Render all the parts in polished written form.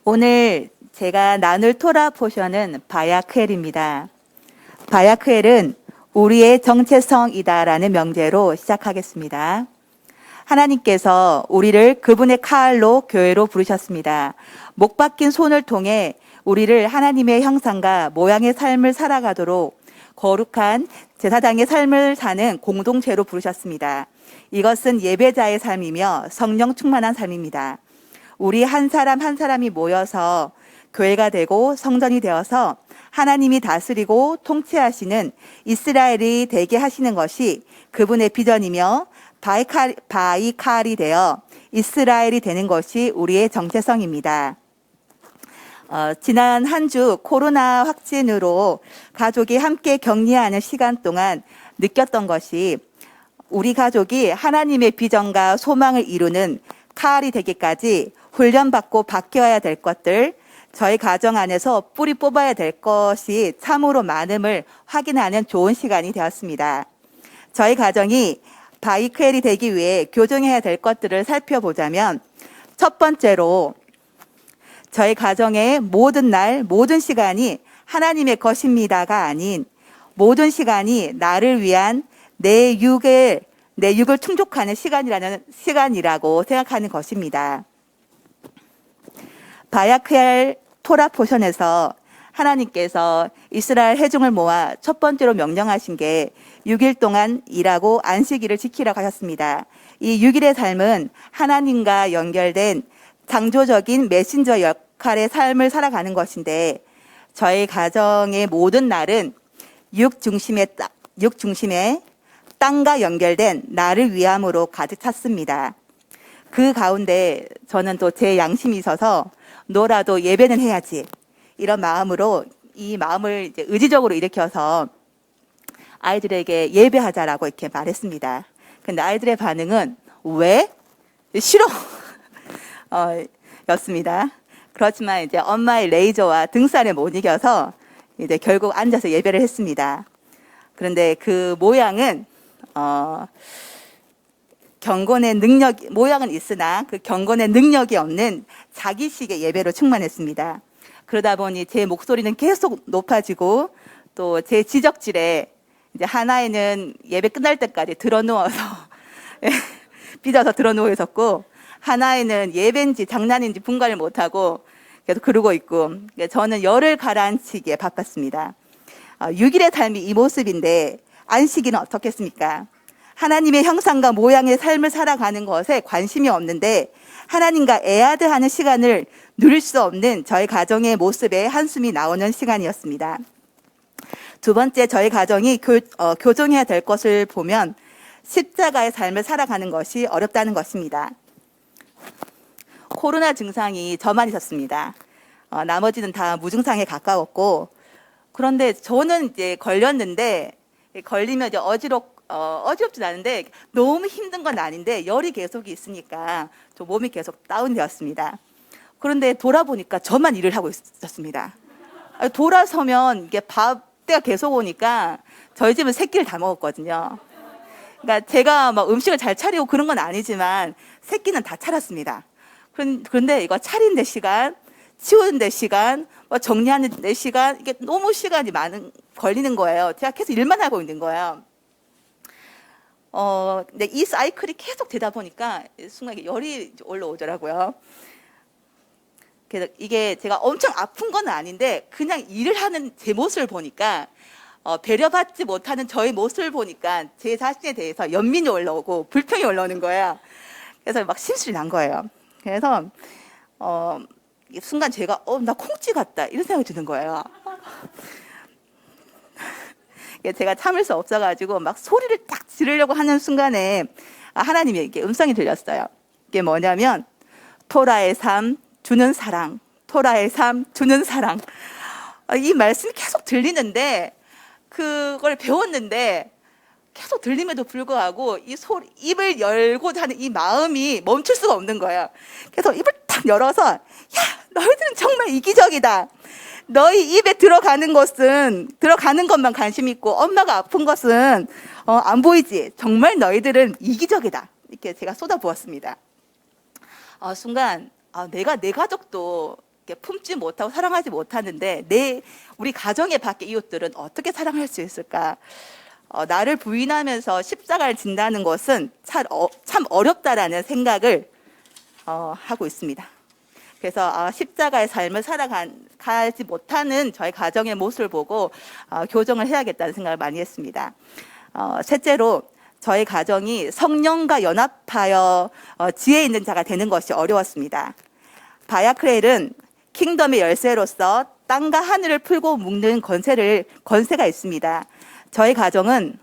오늘 제가 나눌 토라 포션은 바야크엘입니다. 바야크엘은 우리의 정체성이다라는 명제로 시작하겠습니다. 하나님께서 우리를 그분의 칼로 교회로 부르셨습니다. 목 박힌 손을 통해 우리를 하나님의 형상과 모양의 삶을 살아가도록 거룩한 제사장의 삶을 사는 공동체로 부르셨습니다. 이것은 예배자의 삶이며 성령 충만한 삶입니다. 우리 한 사람 한 사람이 모여서 교회가 되고 성전이 되어서 하나님이 다스리고 통치하시는 이스라엘이 되게 하시는 것이 그분의 비전이며 바이칼이 되어 이스라엘이 되는 것이 우리의 정체성입니다. 지난 한 주 코로나 확진으로 가족이 함께 격리하는 시간 동안 느꼈던 것이 우리 가족이 하나님의 비전과 소망을 이루는 칼이 되기까지 훈련받고 바뀌어야 될 것들, 저희 가정 안에서 뿌리 뽑아야 될 것이 참으로 많음을 확인하는 좋은 시간이 되었습니다. 저희 가정이 바이크엘이 되기 위해 교정해야 될 것들을 살펴보자면 첫 번째로 저희 가정의 모든 날, 모든 시간이 하나님의 것입니다가 아닌 모든 시간이 나를 위한 내 육을 충족하는 시간이라고 생각하는 것입니다. 바야크엘 토라 포션에서 하나님께서 이스라엘 회중을 모아 첫 번째로 명령하신 게 6일 동안 일하고 안식일을 지키라고 하셨습니다. 이 6일의 삶은 하나님과 연결된 창조적인 메신저 역할의 삶을 살아가는 것인데 저희 가정의 모든 날은 육 중심의 땅과 연결된 나를 위함으로 가득 찼습니다. 그 가운데 저는 또 제 양심이 있어서 너라도 예배는 해야지 이런 마음으로 이 마음을 이제 의지적으로 일으켜서 아이들에게 예배하자라고 이렇게 말했습니다. 근데 아이들의 반응은 왜? 싫어. 였습니다. 그렇지만 이제 엄마의 레이저와 등살에 못 이겨서 이제 결국 앉아서 예배를 했습니다. 그런데 그 모양은 모양은 있으나 그 경건의 능력이 없는 자기식의 예배로 충만했습니다. 그러다 보니 제 목소리는 계속 높아지고 또 제 지적질에 이제 하나에는 예배 끝날 때까지 드러누워서 삐져서 드러누워 있었고 하나에는 예배인지 장난인지 분간을 못하고 계속 그러고 있고 저는 열을 가라앉히기에 바빴습니다. 6일의 삶이 이 모습인데 안식일은 어떻겠습니까? 하나님의 형상과 모양의 삶을 살아가는 것에 관심이 없는데 하나님과 애아드하는 시간을 누릴 수 없는 저희 가정의 모습에 한숨이 나오는 시간이었습니다. 두 번째, 저희 가정이 교정해야 될 것을 보면 십자가의 삶을 살아가는 것이 어렵다는 것입니다. 코로나 증상이 저만 있었습니다. 나머지는 다 무증상에 가까웠고 그런데 저는 이제 걸렸는데 걸리면 이제 어지럽진 않은데 너무 힘든 건 아닌데 열이 계속 있으니까 저 몸이 계속 다운되었습니다. 그런데 돌아보니까 저만 일을 하고 있었습니다. 돌아서면 이게 밥 때가 계속 오니까 저희 집은 세 끼를 다 먹었거든요. 그러니까 제가 막 음식을 잘 차리고 그런 건 아니지만 세 끼는 다 차렸습니다. 그런데 이거 차린 데 시간, 치우는 데 시간, 정리하는 데 시간, 이게 너무 시간이 걸리는 거예요. 제가 계속 일만 하고 있는 거예요. 근데 이 사이클이 계속 되다 보니까 순간 열이 올라오더라고요. 그래서 이게 제가 엄청 아픈 건 아닌데 그냥 일을 하는 제 모습을 보니까 배려받지 못하는 저의 모습을 보니까 제 자신에 대해서 연민이 올라오고 불평이 올라오는 거예요. 그래서 막 심술이 난 거예요. 그래서 순간 제가 나 콩쥐 같다 이런 생각이 드는 거예요. 제가 참을 수 없어가지고 막 소리를 딱 지르려고 하는 순간에 하나님에게 음성이 들렸어요. 이게 뭐냐면 토라의 삶 주는 사랑, 토라의 삶 주는 사랑. 이 말씀이 계속 들리는데 그걸 배웠는데 계속 들림에도 불구하고 입을 열고자 하는 이 마음이 멈출 수가 없는 거예요. 그래서 입을 딱 열어서 야 너희들은 정말 이기적이다. 너희 입에 들어가는 것만 관심 있고 엄마가 아픈 것은 안 보이지. 정말 너희들은 이기적이다. 이렇게 제가 쏟아부었습니다. 순간 내가 내 가족도 이렇게 품지 못하고 사랑하지 못하는데 우리 가정의 밖의 이웃들은 어떻게 사랑할 수 있을까? 나를 부인하면서 십자가를 진다는 것은 참 어렵다라는 생각을 하고 있습니다. 그래서 십자가의 삶을 살아가지 못하는 저희 가정의 모습을 보고 교정을 해야겠다는 생각을 많이 했습니다. 셋째로 저희 가정이 성령과 연합하여 지혜 있는 자가 되는 것이 어려웠습니다. 바야크렐은 킹덤의 열쇠로서 땅과 하늘을 풀고 묶는 권세가 있습니다. 저희 가정은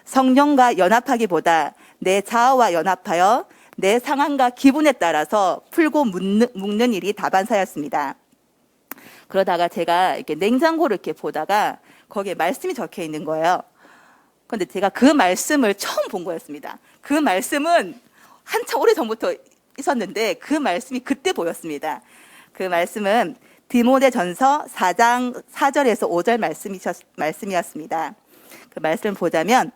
성령과 연합하기보다 내 자아와 연합하여 내 상황과 기분에 따라서 풀고 묶는 일이 다반사였습니다. 그러다가 제가 이렇게 냉장고를 이렇게 보다가 거기에 말씀이 적혀 있는 거예요. 그런데 제가 그 말씀을 처음 본 거였습니다. 그 말씀은 한참 오래전부터 있었는데 그 말씀이 그때 보였습니다. 그 말씀은 디모데전서 4장 4절에서 5절 말씀이었습니다. 그 말씀을 보자면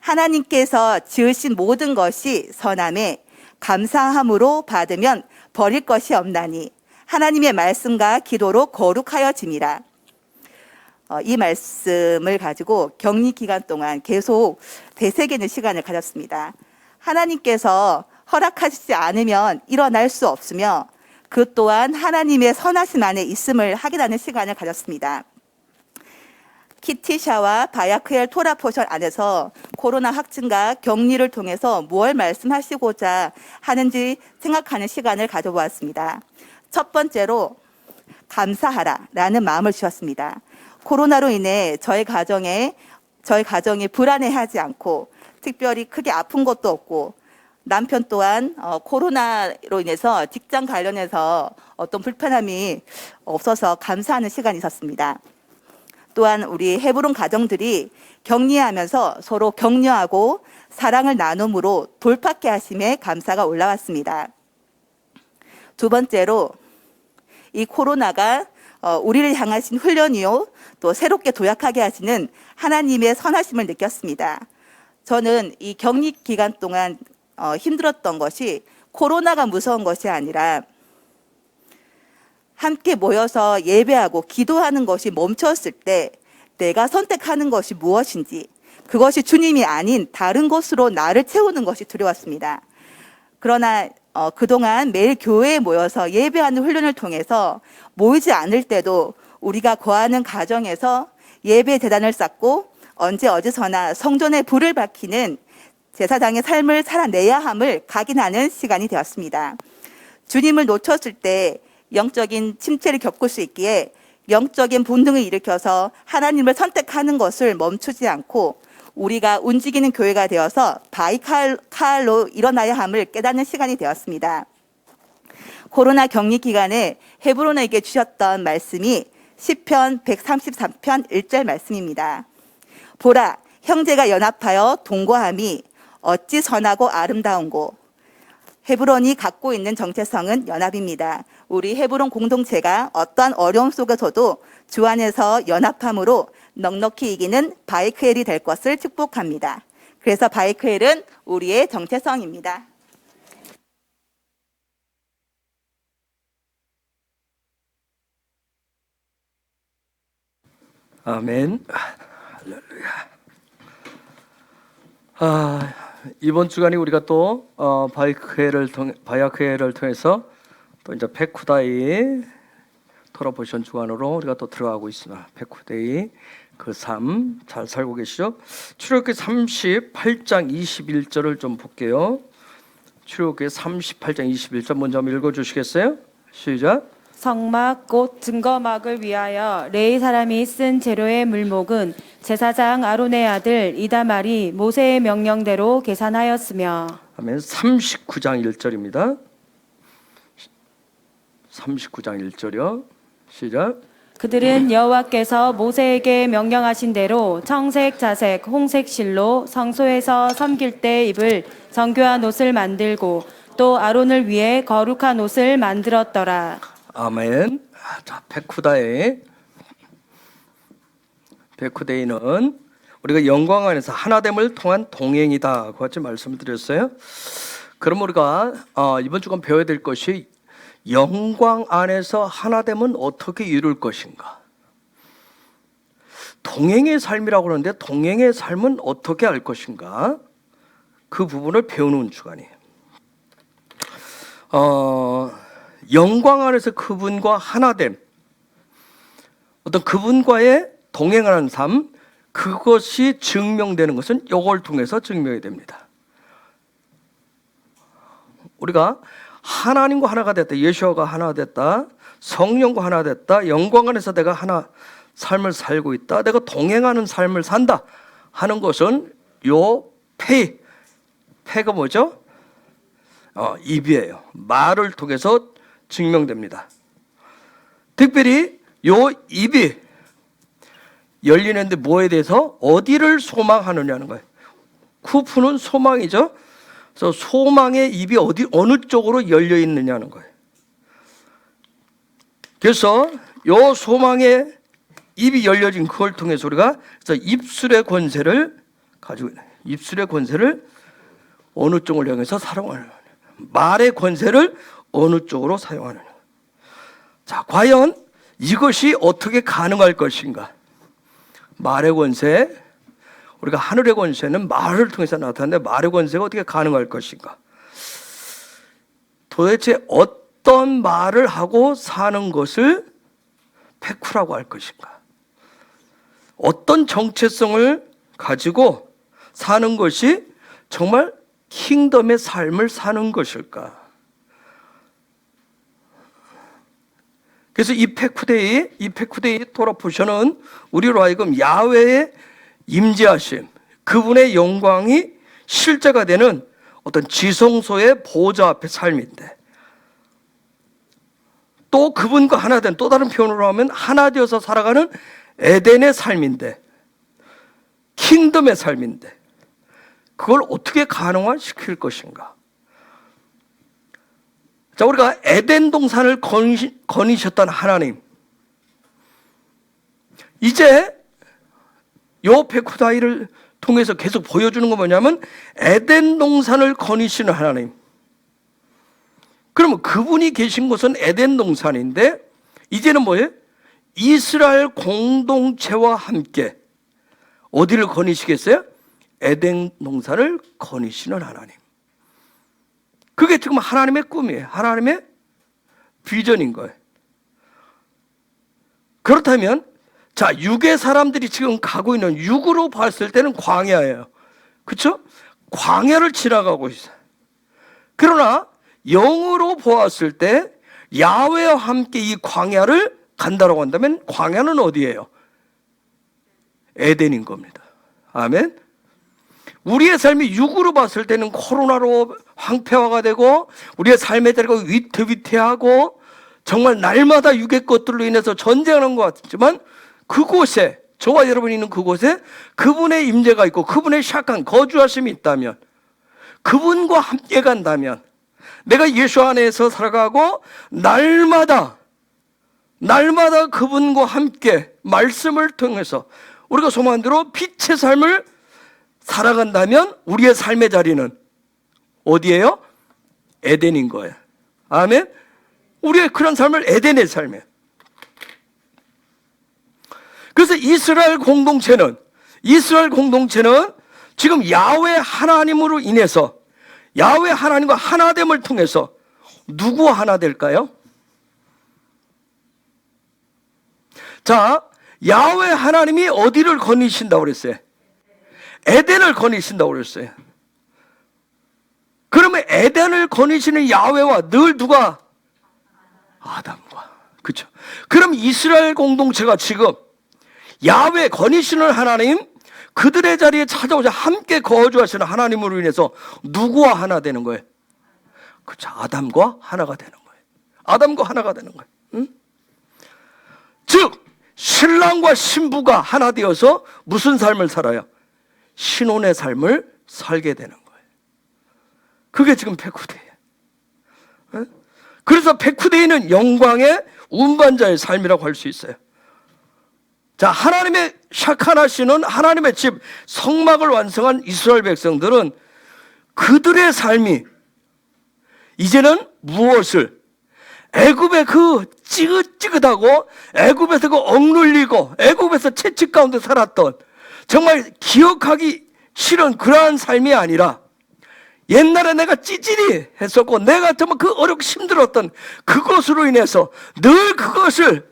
하나님께서 지으신 모든 것이 선함에 감사함으로 받으면 버릴 것이 없나니 하나님의 말씀과 기도로 거룩하여짐이라. 이 말씀을 가지고 격리 기간 동안 계속 되새기는 시간을 가졌습니다. 하나님께서 허락하시지 않으면 일어날 수 없으며 그 또한 하나님의 선하심 안에 있음을 확인하는 시간을 가졌습니다. 키티샤와 바야크엘 토라 포션 안에서 코로나 확진과 격리를 통해서 무엇을 말씀하시고자 하는지 생각하는 시간을 가져보았습니다. 첫 번째로 감사하라라는 마음을 주셨습니다. 코로나로 인해 저희 가정이 불안해하지 않고 특별히 크게 아픈 것도 없고 남편 또한 코로나로 인해서 직장 관련해서 어떤 불편함이 없어서 감사하는 시간이 있었습니다. 또한 우리 헤브론 가정들이 격리하면서 서로 격려하고 사랑을 나눔으로 돌파케 하심에 감사가 올라왔습니다. 두 번째로 이 코로나가 우리를 향하신 훈련이요 또 새롭게 도약하게 하시는 하나님의 선하심을 느꼈습니다. 저는 이 격리 기간 동안 힘들었던 것이 코로나가 무서운 것이 아니라 함께 모여서 예배하고 기도하는 것이 멈췄을 때 내가 선택하는 것이 무엇인지 그것이 주님이 아닌 다른 것으로 나를 채우는 것이 두려웠습니다. 그러나 그동안 매일 교회에 모여서 예배하는 훈련을 통해서 모이지 않을 때도 우리가 거하는 가정에서 예배 재단을 쌓고 언제 어디서나 성전의 불을 밝히는 제사장의 삶을 살아내야 함을 각인하는 시간이 되었습니다. 주님을 놓쳤을 때 영적인 침체를 겪을 수 있기에 영적인 본능을 일으켜서 하나님을 선택하는 것을 멈추지 않고 우리가 움직이는 교회가 되어서 바이칼로 일어나야 함을 깨닫는 시간이 되었습니다. 코로나 격리 기간에 헤브론에게 주셨던 말씀이 시편 133편 1절 말씀입니다. 보라, 형제가 연합하여 동거함이 어찌 선하고 아름다운고. 헤브론이 갖고 있는 정체성은 연합입니다. 우리 헤브론 공동체가 어떠한 어려움 속에서도 주 안에서 연합함으로 넉넉히 이기는 바이크엘이 될 것을 축복합니다. 그래서 바이크엘은 우리의 정체성입니다. 아멘. 할렐루야. 이번 주간에 우리가 또 바야크엘을 통해서 또 이제 페쿠다이 토라포션 주간으로 우리가 또 들어가고 있습니다. 페쿠다이 그 삶 잘 살고 계시죠? 출애굽기 38장 21절을 좀 볼게요. 출애굽기 38장 21절 먼저 한번 읽어주시겠어요? 시작. 성막 곧 증거막을 위하여 레위 사람이 쓴 재료의 물목은 제사장 아론의 아들 이다말이 모세의 명령대로 계산하였으며. 아멘. 39장 1절입니다. 39장 1절이요. 시작. 그들은 여호와께서 모세에게 명령하신 대로 청색, 자색, 홍색 실로 성소에서 섬길 때 입을 정교한 옷을 만들고 또 아론을 위해 거룩한 옷을 만들었더라. 아멘. 자, 페쿠데이는 우리가 영광 안에서 하나됨을 통한 동행이다. 그 같이 말씀을 드렸어요. 그럼 우리가 이번 주간 배워야 될 것이 영광 안에서 하나됨은 어떻게 이룰 것인가? 동행의 삶이라고 하는데 동행의 삶은 어떻게 할 것인가? 그 부분을 배우는 주간이에요. 영광 안에서 그분과 하나됨, 어떤 그분과의 동행하는 삶, 그것이 증명되는 것은 이걸 통해서 증명이 됩니다. 우리가 하나님과 하나가 됐다, 예수와 하나가 됐다, 성령과 하나 됐다, 영광 안에서 내가 하나 삶을 살고 있다, 내가 동행하는 삶을 산다 하는 것은 요 패가 뭐죠? 입이에요. 말을 통해서 증명됩니다. 특별히 요 입이 열리는데 뭐에 대해서 어디를 소망하느냐는 거예요. 쿠프는 소망이죠. 그래서 소망의 입이 어느 쪽으로 열려 있느냐는 거예요. 그래서 요 소망의 입이 열려진 그걸 통해서 우리가 그래서 입술의 권세를 가지고 있는, 입술의 권세를 어느 쪽을 향해서 사용하는, 말의 권세를 어느 쪽으로 사용하는. 자, 과연 이것이 어떻게 가능할 것인가? 말의 권세, 우리가 하늘의 권세는 말을 통해서 나타나는데 말의 권세가 어떻게 가능할 것인가? 도대체 어떤 말을 하고 사는 것을 페쿠라고 할 것인가? 어떤 정체성을 가지고 사는 것이 정말 킹덤의 삶을 사는 것일까? 그래서 이 페쿠데이 토라포션은 우리로 하여금 야훼의 임재하심, 그분의 영광이 실제가 되는 어떤 지성소의 보좌 앞의 삶인데, 또 그분과 하나 된, 또 다른 표현으로 하면 하나 되어서 살아가는 에덴의 삶인데, 킹덤의 삶인데, 그걸 어떻게 가능화시킬 것인가? 자, 우리가 에덴 동산을 거니셨던 하나님, 이제 요 페쿠다이를 통해서 계속 보여주는 건 뭐냐면 에덴 동산을 거니시는 하나님. 그러면 그분이 계신 곳은 에덴 동산인데 이제는 뭐예요? 이스라엘 공동체와 함께 어디를 거니시겠어요? 에덴 동산을 거니시는 하나님. 그게 지금 하나님의 꿈이에요. 하나님의 비전인 거예요. 그렇다면 자, 육의 사람들이 지금 가고 있는, 육으로 봤을 때는 광야예요. 그렇죠? 광야를 지나가고 있어요. 그러나 영으로 보았을 때 야훼와 함께 이 광야를 간다라고 한다면 광야는 어디예요? 에덴인 겁니다. 아멘. 우리의 삶이 육으로 봤을 때는 코로나로 황폐화가 되고 우리의 삶의 자리가 위태위태하고 정말 날마다 육의 것들로 인해서 전쟁하는 것 같지만 그곳에, 저와 여러분이 있는 그곳에 그분의 임재가 있고 그분의 샥한 거주하심이 있다면, 그분과 함께 간다면, 내가 예수 안에서 살아가고 날마다 그분과 함께 말씀을 통해서 우리가 소망한 대로 빛의 삶을 살아간다면 우리의 삶의 자리는 어디예요? 에덴인 거예요. 아멘. 우리의 그런 삶을 에덴의 삶이에요. 그래서 이스라엘 공동체는 지금 야훼 하나님으로 인해서, 야훼 하나님과 하나됨을 통해서 누구와 하나 될까요? 자, 야훼 하나님이 어디를 거니신다고 그랬어요? 에덴을 거니신다고 그랬어요. 그러면 에덴을 거니시는 야훼와 늘 누가? 아담과. 그렇죠. 그럼 이스라엘 공동체가 지금 야훼 거니시는 하나님, 그들의 자리에 찾아오자 함께 거주하시는 하나님으로 인해서 누구와 하나 되는 거예요? 그렇죠. 아담과 하나가 되는 거예요. 아담과 하나가 되는 거예요. 응? 즉 신랑과 신부가 하나 되어서 무슨 삶을 살아요? 신혼의 삶을 살게 되는 거예요. 그게 지금 페쿠데이예요. 응? 그래서 페쿠데이는 영광의 운반자의 삶이라고 할 수 있어요. 자, 하나님의 샤카나시는 하나님의 집 성막을 완성한 이스라엘 백성들은 그들의 삶이 이제는 무엇을? 애굽의 그 찌긋찌긋하고 애굽에서 그 억눌리고 애굽에서 채찍 가운데 살았던 정말 기억하기 싫은 그러한 삶이 아니라 옛날에 내가 찌질이 했었고 내가 정말 그 어렵고 힘들었던 그것으로 인해서 늘 그것을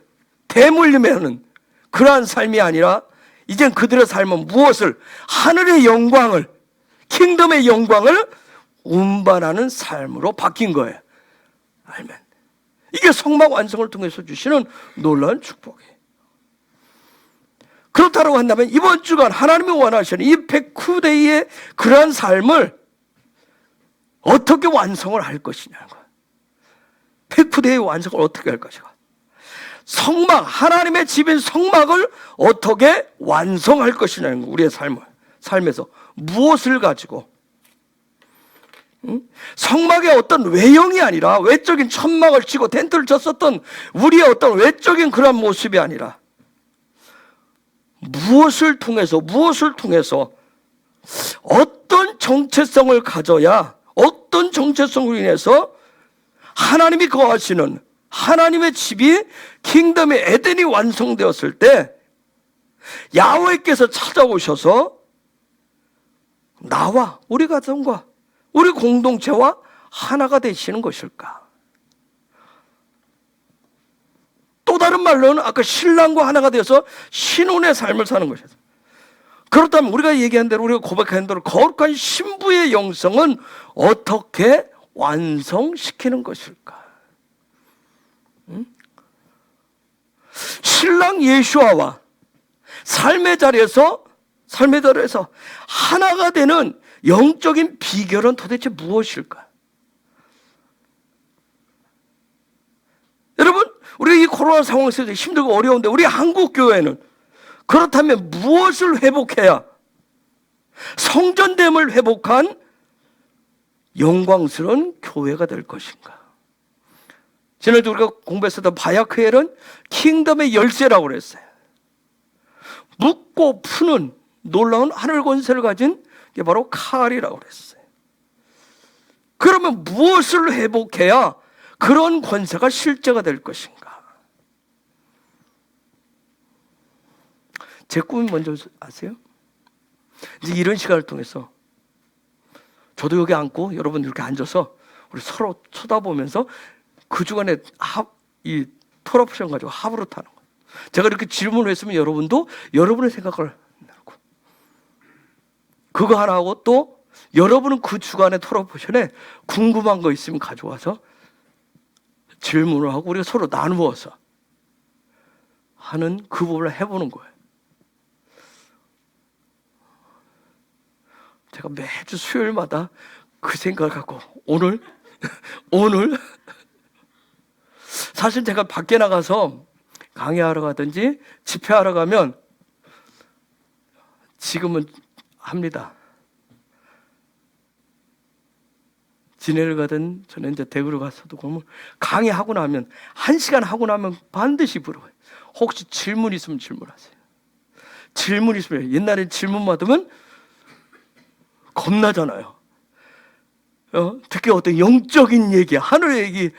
대물림하는 그러한 삶이 아니라 이젠 그들의 삶은 무엇을 하늘의 영광을 킹덤의 영광을 운반하는 삶으로 바뀐 거예요. 아멘. 이게 성막 완성을 통해서 주시는 놀라운 축복이에요. 그렇다고 한다면 이번 주간 하나님이 원하시는 이 백후대의 그러한 삶을 어떻게 완성을 할 것이냐는 거예요. 백후대의 완성을 어떻게 할 것인가. 성막, 하나님의 집인 성막을 어떻게 완성할 것이냐는 거예요. 우리의 삶에서 무엇을 가지고. 성막의 어떤 외형이 아니라 외적인 천막을 치고 텐트를 쳤었던 우리의 어떤 외적인 그런 모습이 아니라 무엇을 통해서 어떤 정체성을 가져야 어떤 정체성으로 인해서 하나님이 거하시는 하나님의 집이 킹덤의 에덴이 완성되었을 때 야훼께서 찾아오셔서 나와 우리 가정과 우리 공동체와 하나가 되시는 것일까? 또 다른 말로는 아까 신랑과 하나가 되어서 신혼의 삶을 사는 것이죠. 그렇다면 우리가 얘기한 대로 우리가 고백한 대로 거룩한 신부의 영성은 어떻게 완성시키는 것일까? 신랑 예수아와 삶의 자리에서 하나가 되는 영적인 비결은 도대체 무엇일까? 여러분, 우리가 이 코로나 상황에서 힘들고 어려운데 우리 한국 교회는 그렇다면 무엇을 회복해야 성전됨을 회복한 영광스러운 교회가 될 것인가? 지난주 우리가 공부했었던 바야크엘은 킹덤의 열쇠라고 그랬어요. 묶고 푸는 놀라운 하늘 권세를 가진 게 바로 칼이라고 그랬어요. 그러면 무엇을 회복해야 그런 권세가 실제가 될 것인가? 제 꿈이 뭔지 아세요? 이제 이런 시간을 통해서 저도 여기 앉고 여러분 이렇게 앉아서 우리 서로 쳐다보면서 그 주간에 이 토라포션 가지고 합으로 타는 거예요. 제가 이렇게 질문을 했으면 여러분도 여러분의 생각을 나누고 그거 하나 하고 또 여러분은 그 주간의 토라포션에 궁금한 거 있으면 가져와서 질문을 하고 우리가 서로 나누어서 하는 그 부분을 해보는 거예요. 제가 매주 수요일마다 그 생각을 갖고 오늘 사실 제가 밖에 나가서 강의하러 가든지 집회하러 가면 지금은 합니다. 진해를 가든 저는 이제 대구를 가서도 그러면 강의하고 나면 1시간 하고 나면 반드시 물어봐요. 혹시 질문 있으면 질문하세요. 질문 있으면 옛날에 질문 받으면 겁나잖아요. 특히 어떤 영적인 얘기, 하늘의 얘기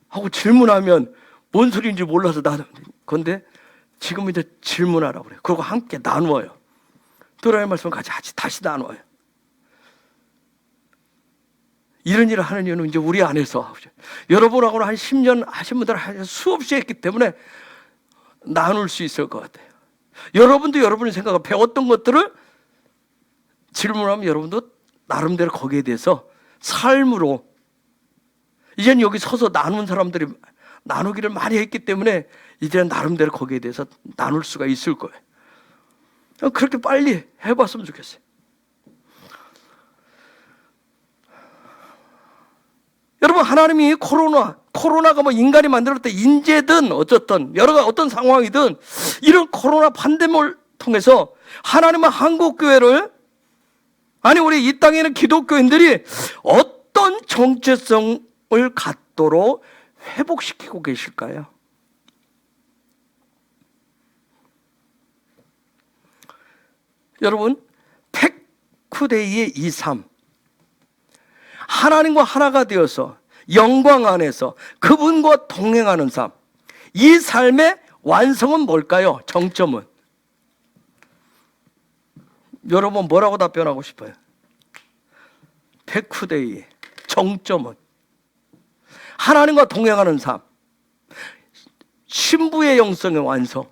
하고 질문하면 뭔 소리인지 몰라서 나는 그런데 지금 이제 질문하라고 그래요. 그리고 함께 나누어요. 들어야 할 말씀을 같이 다시 나누어요. 이런 일을 하는 이유는 이제 우리 안에서 여러분하고는 한 10년 하신 분들 수없이 했기 때문에 나눌 수 있을 것 같아요. 여러분도 여러분의 생각을 배웠던 것들을 질문하면 여러분도 나름대로 거기에 대해서 삶으로 이제는 여기 서서 나눈 사람들이 나누기를 많이 했기 때문에 이제는 나름대로 거기에 대해서 나눌 수가 있을 거예요. 그렇게 빨리 해봤으면 좋겠어요. 여러분, 하나님이 코로나가 뭐 인간이 만들었던 인재든 어쨌든 어떤 상황이든 이런 코로나 팬데믹을 통해서 하나님은 한국교회를 아니 우리 이 땅에 있는 기독교인들이 어떤 정체성을 갖도록 회복시키고 계실까요? 여러분, 백후대의 이 삶, 하나님과 하나가 되어서 영광 안에서 그분과 동행하는 삶. 이 삶의 완성은 뭘까요? 정점은? 여러분 뭐라고 답변하고 싶어요? 백후대의 정점은 하나님과 동행하는 삶, 신부의 영성의 완성,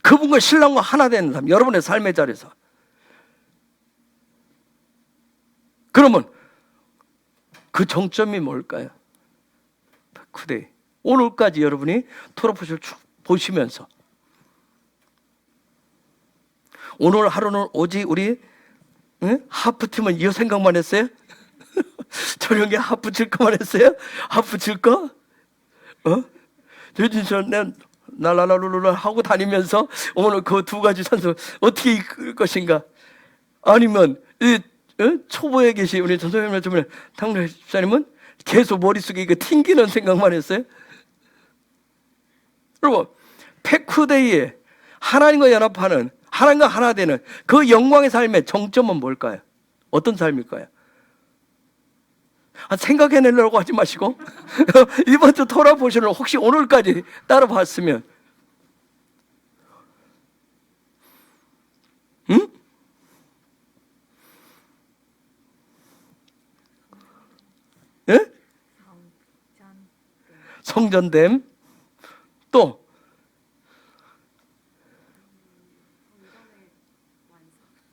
그분과 신랑과 하나 되는 삶, 여러분의 삶의 자리에서. 그러면 그 정점이 뭘까요? 백후대의. 오늘까지 여러분이 토로포시를 쭉 보시면서 오늘 하루는 오직 우리 하프팀은 이 생각만 했어요? 저녁에 하프 칠 거만 했어요? 하프 칠 거? 요즘 저는 날라라루루라 하고 다니면서 오늘 그 두 가지 선수 어떻게 이끌 것인가? 아니면 초보에 계신 우리 전소연님 때문에 당뇨 집사님은 계속 머릿속에 이거 튕기는 생각만 했어요? 여러분, 백후대의 하나님과 연합하는, 하나님과 하나 되는 그 영광의 삶의 정점은 뭘까요? 어떤 삶일까요? 생각해내려고 하지 마시고 이번 주 토라 포션을 혹시 오늘까지 따라봤으면 응? 예? 성전됨 또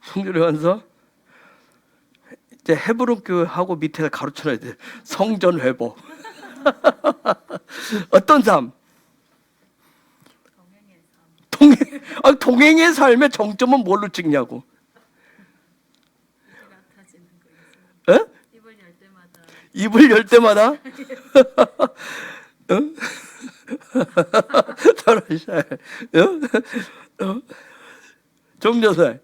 성전의 완성. 이제 헤브론 교회하고 밑에다 가로쳐놔야 돼. 성전 회복. 어떤 삶? 동행의 삶의 정점은 뭘로 찍냐고. 에? 입을 열 때마다. 응? 정여사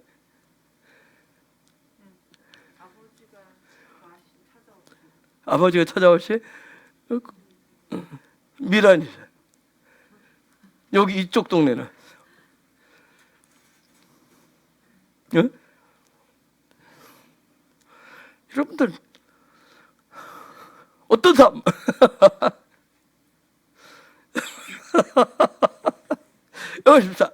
아버지가 찾아오시? 미란이 여기 이쪽 동네는 여러분들 어떤 삶? 여십사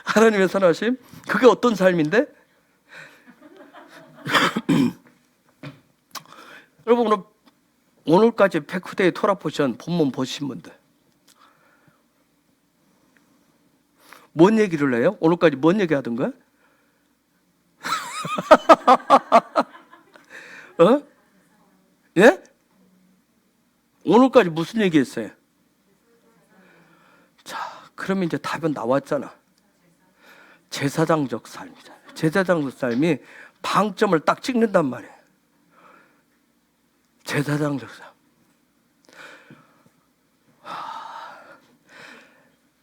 하나님의 선하심. 그게 어떤 삶인데? 여러분 오늘까지 백후대의 토라포션 본문 보신 분들 뭔 얘기를 해요? 오늘까지 뭔 얘기 하던가? 예? 오늘까지 무슨 얘기 했어요? 자, 그러면 이제 답은 나왔잖아. 제사장적 삶이다. 제사장적 삶이 방점을 딱 찍는단 말이에요. 제사장적 삶.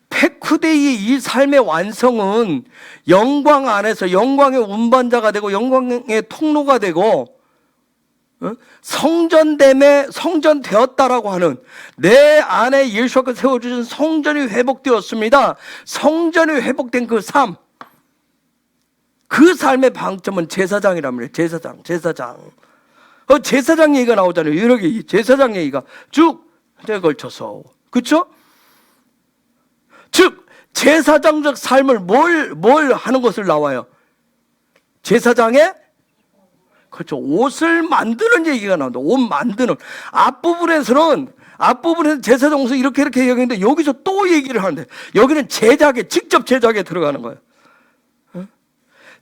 백후대의 이 삶의 완성은 영광 안에서 영광의 운반자가 되고 영광의 통로가 되고 성전됨에 성전되었다라고 하는 내 안에 예수가 세워주신 성전이 회복되었습니다. 성전이 회복된 그 삶, 그 삶의 방점은 제사장이란 말이에요. 제사장. 제사장 얘기가 나오잖아요. 이렇게 제사장 얘기가 쭉 걸쳐서. 그렇죠? 즉 제사장적 삶을 뭘 하는 것을 나와요? 제사장의 그렇죠. 옷을 만드는 얘기가 나온다. 옷 만드는. 앞부분에서는 제사장 옷을 이렇게 얘기했는데 여기서 또 얘기를 하는데 여기는 직접 제작에 들어가는 거예요.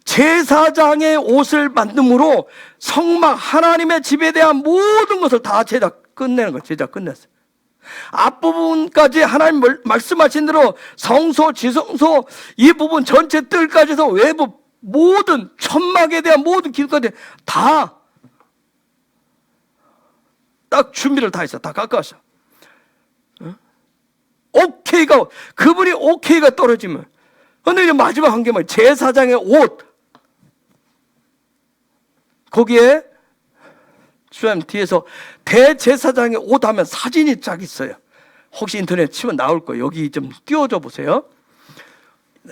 제사장의 옷을 만듦으로 성막 하나님의 집에 대한 모든 것을 다 제작 끝내는 거예요. 제작 끝냈어요. 앞부분까지 하나님 말씀하신 대로 성소, 지성소 이 부분 전체 뜰까지 해서 외부 모든 천막에 대한 모든 기술까지 다 딱 준비를 다 했어. 다 깎았어. 오케이가 그분이 오케이가 떨어지면 근데 이제 마지막 한 개만 제사장의 옷 거기에 주님 뒤에서 대제사장의 옷 하면 사진이 쫙 있어요. 혹시 인터넷 치면 나올 거예요. 여기 좀 띄워줘 보세요.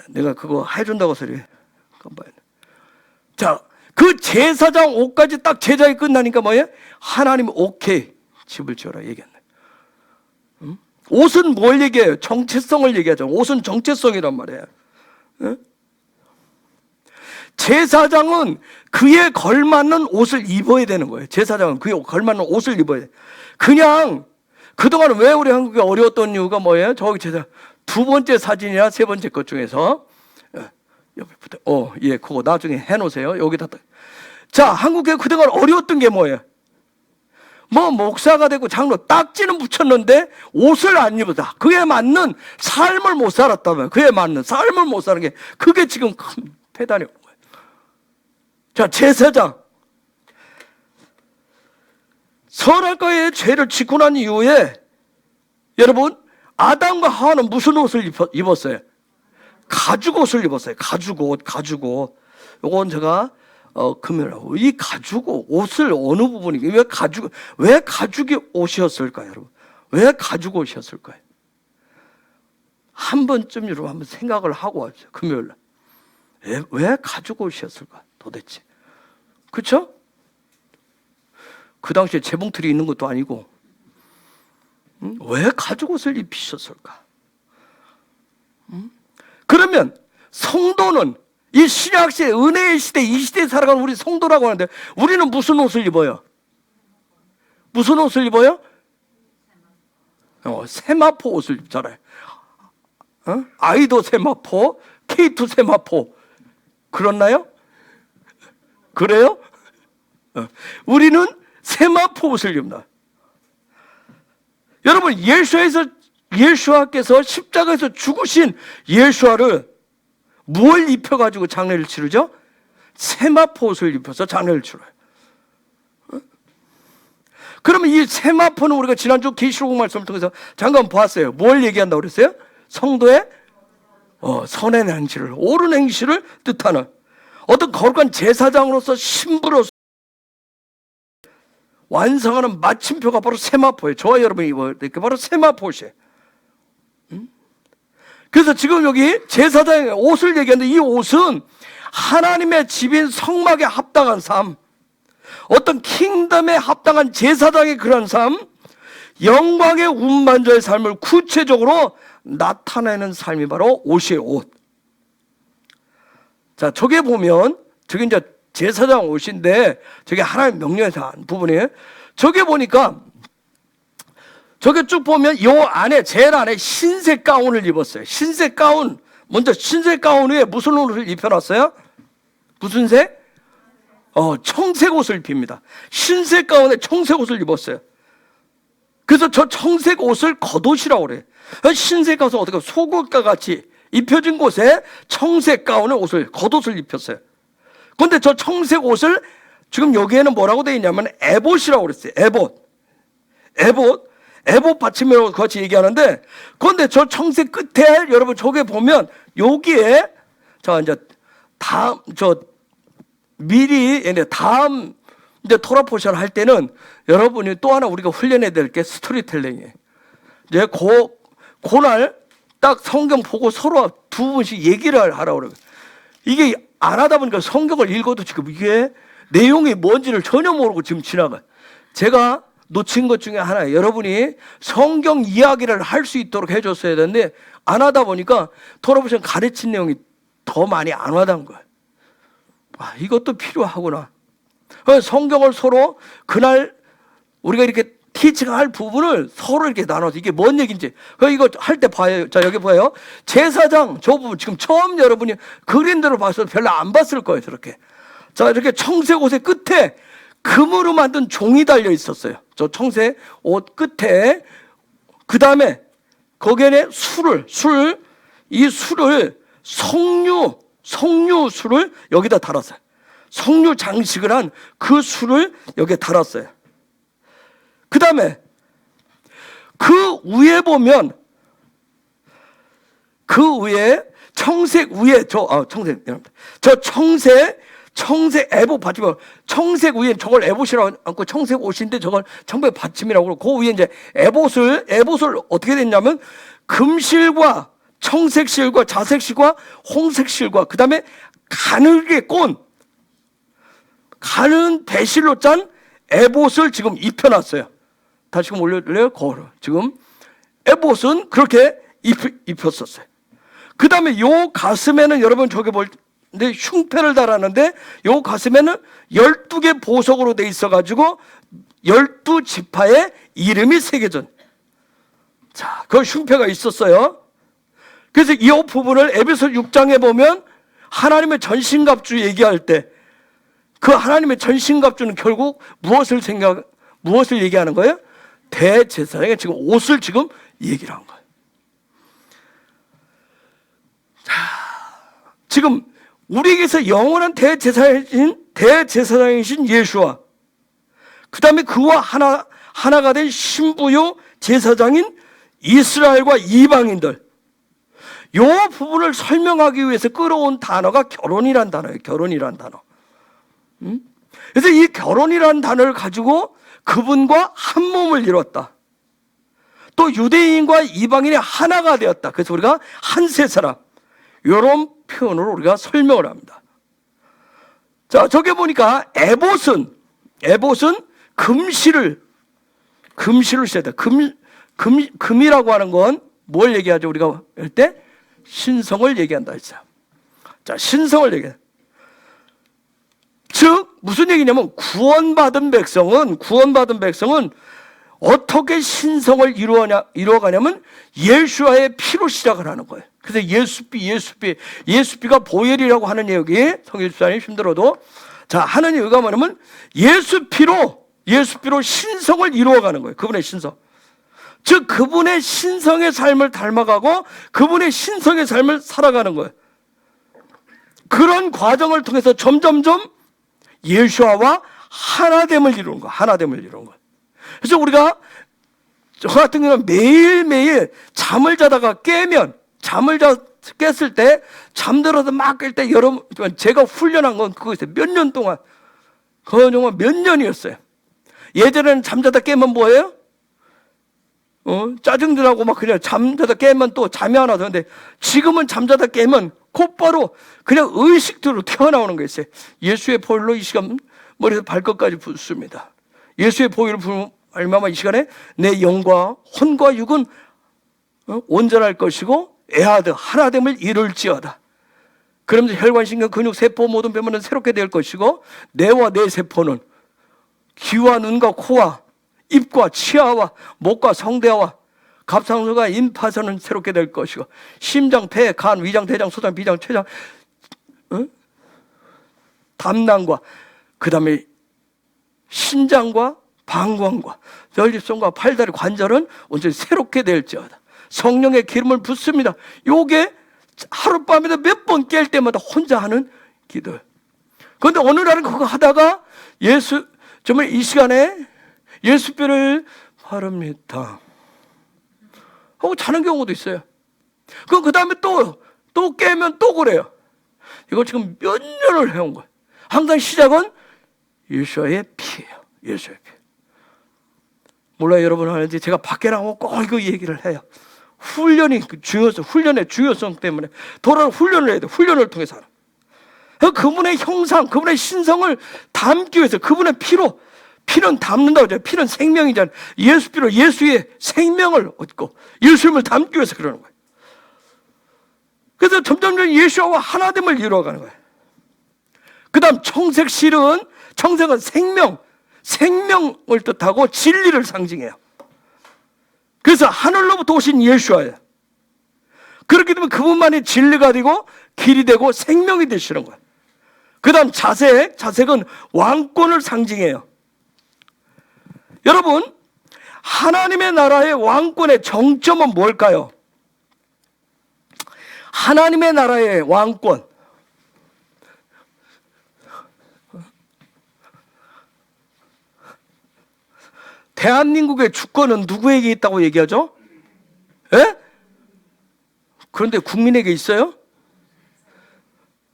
내가 그거 해준다고 소리. 자, 그 제사장 옷까지 딱 제작이 끝나니까 뭐예요? 하나님 오케이 집을 지어라 얘기했네. 옷은 뭘 얘기해요? 정체성을 얘기하죠. 옷은 정체성이란 말이에요. 제사장은 그에 걸맞는 옷을 입어야 되는 거예요. 제사장은 그에 걸맞는 옷을 입어야 돼요. 그냥 그동안 왜 우리 한국이 어려웠던 이유가 뭐예요? 저기 제사 두 번째 사진이나 세 번째 것 중에서 여기부터 예, 그거 나중에 해놓으세요. 여기다. 자, 한국에 그동안 어려웠던 게 뭐예요? 뭐 목사가 되고 장로 딱지는 붙였는데 옷을 안 입었다. 그에 맞는 삶을 못 살았다면 그에 맞는 삶을 못 사는 게 그게 지금 큰 폐단이 온 거예요. 자, 제사장 선악과의 죄를 짓고 난 이후에 여러분 아담과 하와는 무슨 옷을 입었어요? 가죽 옷을 입었어요. 가죽 옷. 요건 제가 금요일하고 이 가죽 옷을 어느 부분이 왜 가죽이 옷이었을까요, 여러분? 왜 가죽 옷이었을까요? 한 번쯤 여러분 한번 생각을 하고 와주세요. 금요일날 왜 가죽 옷이었을까? 도대체 그렇죠? 그 당시에 재봉틀이 있는 것도 아니고 왜 가죽 옷을 입히셨을까? 그러면 성도는 이 신약시대 은혜의 시대 이 시대에 살아가는 우리 성도라고 하는데 우리는 무슨 옷을 입어요? 무슨 옷을 입어요? 세마포 옷을 입잖아요. 아이도 세마포, K2 세마포 그렇나요? 그래요? 우리는 세마포 옷을 입는다. 여러분 예수와께서 십자가에서 죽으신 예수와를 무엇을 입혀가지고 장례를 치르죠? 세마포 옷을 입혀서 장례를 치러요. 그러면 이 세마포는 우리가 지난주 계시록 말씀을 통해서 잠깐 보았어요. 뭘 얘기한다고 그랬어요? 성도의 선의 행실을 옳은 행실을 뜻하는 어떤 거룩한 제사장으로서 신부로서 완성하는 마침표가 바로 세마포예요. 저와 여러분이 입어야 될 게 바로 세마포시에요. 그래서 지금 여기 제사장의 옷을 얘기하는데 이 옷은 하나님의 집인 성막에 합당한 삶, 어떤 킹덤에 합당한 제사장의 그런 삶, 영광의 운반자의 삶을 구체적으로 나타내는 삶이 바로 옷이에요. 옷. 자, 저게 보면 저게 이제 제사장 옷인데 저게 하나님 명령에서 한 부분이에요. 저게 보니까 저게 쭉 보면 요 안에 제일 안에 흰색 가운을 입었어요. 흰색 가운. 먼저 흰색 가운 위에 무슨 옷을 입혀놨어요? 무슨 색? 청색 옷을 입힙니다. 흰색 가운에 청색 옷을 입었어요. 그래서 저 청색 옷을 겉옷이라고 그래요. 흰색 가운은 어떻게 속옷과 같이 입혀진 곳에 청색 가운의 옷을 겉옷을 입혔어요. 그런데 저 청색 옷을 지금 여기에는 뭐라고 되어 있냐면 에봇이라고 그랬어요. 에봇 받침이라고 같이 얘기하는데, 그런데 저 청색 끝에 여러분 저게 보면 여기에 자 이제 다음 다음 이제 토라포션 할 때는 여러분이 또 하나 우리가 훈련해야 될 게 스토리텔링이에요. 이제 그날 딱 성경 보고 서로 두 분씩 얘기를 하라고 그래요. 이게 안 하다 보니까 성경을 읽어도 지금 이게 내용이 뭔지를 전혀 모르고 지금 지나가요. 제가 놓친 것 중에 하나예요. 여러분이 성경 이야기를 할 수 있도록 해줬어야 되는데 안 하다 보니까 토라보션 가르친 내용이 더 많이 안 와닿은 거예요. 이것도 필요하구나. 성경을 서로 그날 우리가 이렇게 티칭할 부분을 서로 이렇게 나눠서 이게 뭔 얘기인지 이거 할 때 봐요. 자, 여기 봐요. 제사장 저 부분 지금 처음 여러분이 그림대로 봐서 별로 안 봤을 거예요. 저렇게. 자, 이렇게 청색 옷의 끝에 금으로 만든 종이 달려 있었어요. 저 청색 옷 끝에. 그 다음에 거기에 이 술을 석류 술을 여기다 달았어요. 석류 장식을 한 그 술을 여기에 달았어요. 그 다음에 그 위에 보면 그 위에 청색 위에 청색 에봇 받침을 청색 위에 저걸 에봇이라고 않고 청색 옷인데 저걸 청색 받침이라고 그러고 그 위에 이제 에봇을 어떻게 됐냐면 금실과 청색실과 자색실과 홍색실과 그 다음에 가늘게 꼰 가는 배실로 짠 에봇을 지금 입혀놨어요. 다시 좀 올려줄래요? 거울을. 지금 에봇은 그렇게 입혔었어요. 그 다음에 요 가슴에는 여러분 저기 볼 때 흉패를 달았는데 요 가슴에는 12개 보석으로 돼 있어가지고 12지파의 이름이 새겨진. 자, 그 흉패가 있었어요. 그래서 이 부분을 에베소 6장에 보면 하나님의 전신갑주 얘기할 때 그 하나님의 전신갑주는 결국 무엇을 얘기하는 거예요? 대제사장의 지금 옷을 지금 얘기를 한 거예요. 자, 지금 우리에게서 영원한 대제사장이신 예수와 그 다음에 그와 하나가 된 신부요 제사장인 이스라엘과 이방인들, 요 부분을 설명하기 위해서 끌어온 단어가 결혼이란 단어예요. 결혼이란 단어. 그래서 이 결혼이란 단어를 가지고 그분과 한 몸을 이뤘다. 또 유대인과 이방인이 하나가 되었다. 그래서 우리가 한 세 사람, 이런 표현으로 우리가 설명을 합니다. 자, 저기 보니까 에봇은 금실을 써야 돼. 금이라고 하는 건 뭘 얘기하죠? 우리가 할 때 신성을 얘기한다 했어요. 자, 신성을 얘기해. 즉 무슨 얘기냐면 구원받은 백성은 어떻게 신성을 이루어가냐면 예수와의 피로 시작을 하는 거예요. 그래서 예수피가 보혈이라고 하는 얘기, 성경집사님 힘들어도 자 하는 이유가 뭐냐면 예수피로 신성을 이루어가는 거예요. 그분의 신성. 즉 그분의 신성의 삶을 닮아가고 그분의 신성의 삶을 살아가는 거예요. 그런 과정을 통해서 점점점 예수와 하나됨을 이루는 거예요. 하나됨을 이루는 거예요. 그래서 우리가 저 같은 경우는 매일매일 잠을 자다가 깼을 때 잠들어서 막 깰 때 여러분 제가 훈련한 건 그거 있어요. 몇 년 동안 그건 정말 몇 년이었어요. 예전에는 잠자다 깨면 뭐예요? 짜증들하고 막 그냥 잠자다 깨면 또 잠이 안 와서. 근데 지금은 잠자다 깨면 곧바로 그냥 의식대로 튀어나오는 게 있어요. 예수의 보혈로 이 시간 머리에서 발끝까지 붓습니다. 예수의 보혈을 부으면 얼마나 이 시간에 내 영과 혼과 육은 온전할 것이고 애하드 하나됨을 이룰지어다. 그러면서 혈관신경 근육 세포 모든 배면은 새롭게 될 것이고 뇌와 뇌 세포는 귀와 눈과 코와 입과 치아와 목과 성대와 갑상선과 임파선은 새롭게 될 것이고 심장, 폐, 간, 위장, 대장, 소장, 비장, 췌장, 담낭과 그 다음에 신장과 방광과 전립선과 팔다리 관절은 온전히 새롭게 될지어다. 성령의 기름을 붓습니다. 요게 하룻밤에도 몇 번 깰 때마다 혼자 하는 기도. 그런데 어느 날은 그거 하다가 정말 이 시간에 예수뼈를 바릅니다 하고 자는 경우도 있어요. 그 다음에 또 깨면 또 그래요. 이거 지금 몇 년을 해온 거예요. 항상 시작은 예수의 피예요. 예수의 피. 몰라요, 여러분 하는지 제가 밖에 나가면 꼭 이거 얘기를 해요. 훈련의 중요성 때문에 돌아올 훈련을 해야 돼. 훈련을 통해서 하는. 그분의 형상, 그분의 신성을 담기 위해서 그분의 피는 담는다고 하잖아요. 피는 생명이잖아요. 예수 피로 예수의 생명을 얻고 예수님을 담기 위해서 그러는 거예요. 그래서 점점 예수와 하나됨을 이루어가는 거예요. 그 다음 청색은 생명을 뜻하고 진리를 상징해요. 그래서 하늘로부터 오신 예수와예요. 그렇게 되면 그분만이 진리가 되고 길이 되고 생명이 되시는 거예요. 그 다음 자색은 왕권을 상징해요. 여러분, 하나님의 나라의 왕권의 정점은 뭘까요? 하나님의 나라의 왕권. 대한민국의 주권은 누구에게 있다고 얘기하죠? 예? 그런데 국민에게 있어요?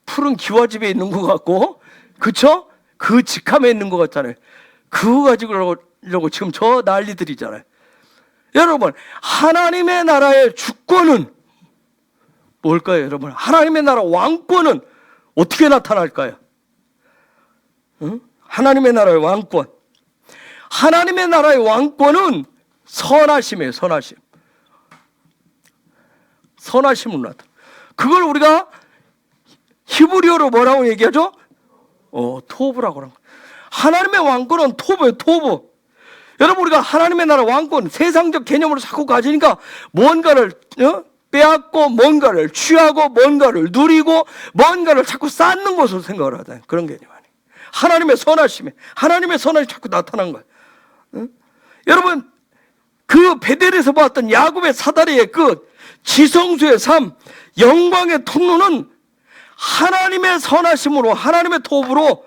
푸른 기와집에 있는 것 같고, 그쵸? 그 직함에 있는 것 같잖아요. 그거 가지고 지금 저 난리들이잖아요. 여러분, 하나님의 나라의 주권은 뭘까요, 여러분? 하나님의 나라 왕권은 어떻게 나타날까요? 응? 하나님의 나라의 왕권. 하나님의 나라의 왕권은 선하심이에요. 선하심. 선하심으로 나타나. 그걸 우리가 히브리어로 뭐라고 얘기하죠? 토브라고 하는 거예요. 하나님의 왕권은 토브예요. 토브. 여러분, 우리가 하나님의 나라 왕권, 세상적 개념으로 자꾸 가지니까 뭔가를 빼앗고, 뭔가를 취하고, 뭔가를 누리고, 뭔가를 자꾸 쌓는 것으로 생각을 하다. 그런 개념 아니에요. 하나님의 선하심에, 하나님의 선하심이 자꾸 나타난 거예요. 여러분, 그 베델에서 보았던 야곱의 사다리의 끝, 지성수의 삶, 영광의 통로는 하나님의 선하심으로, 하나님의 토브로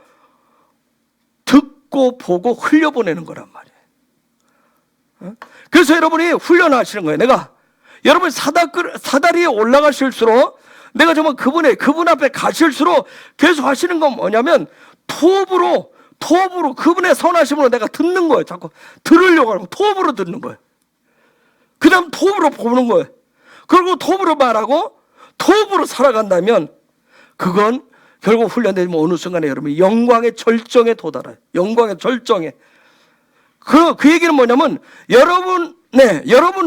듣고 보고 흘려보내는 거란 말이에요. 그래서 여러분이 훈련하시는 거예요. 내가 여러분 사다리에 올라가실수록, 내가 정말 그분 앞에 가실수록 계속 하시는 건 뭐냐면 토브로 그분의 선하심으로 내가 듣는 거예요. 자꾸 들으려고 하고 토브로 듣는 거예요. 그 다음 토브로 보는 거예요. 그리고 토브로 말하고 토브로 살아간다면 그건 결국 훈련되면 어느 순간에 여러분이 영광의 절정에 도달해요. 영광의 절정에. 그 얘기는 뭐냐면 여러분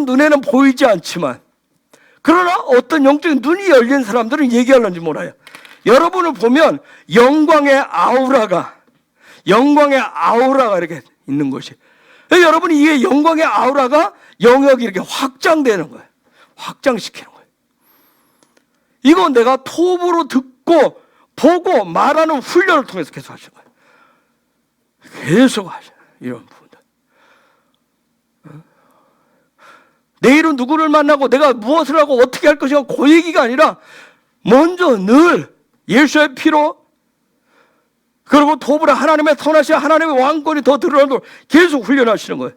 눈에는 보이지 않지만, 그러나 어떤 영적인 눈이 열린 사람들은 얘기하는지 몰라요. 여러분을 보면 영광의 아우라가 이렇게 있는 것이. 여러분이 이게 영광의 아우라가 영역이 이렇게 확장되는 거예요. 확장시키는 거예요. 이거 내가 톱으로 듣고 보고 말하는 훈련을 통해서 계속 하시는 거예요. 계속 하셔요. 이런 부분들. 내일은 누구를 만나고 내가 무엇을 하고 어떻게 할 것인가, 그 얘기가 아니라 먼저 늘 예수의 피로, 그리고 도브라 하나님의 선하신 하나님의 왕권이 더 드러나도록 계속 훈련하시는 거예요.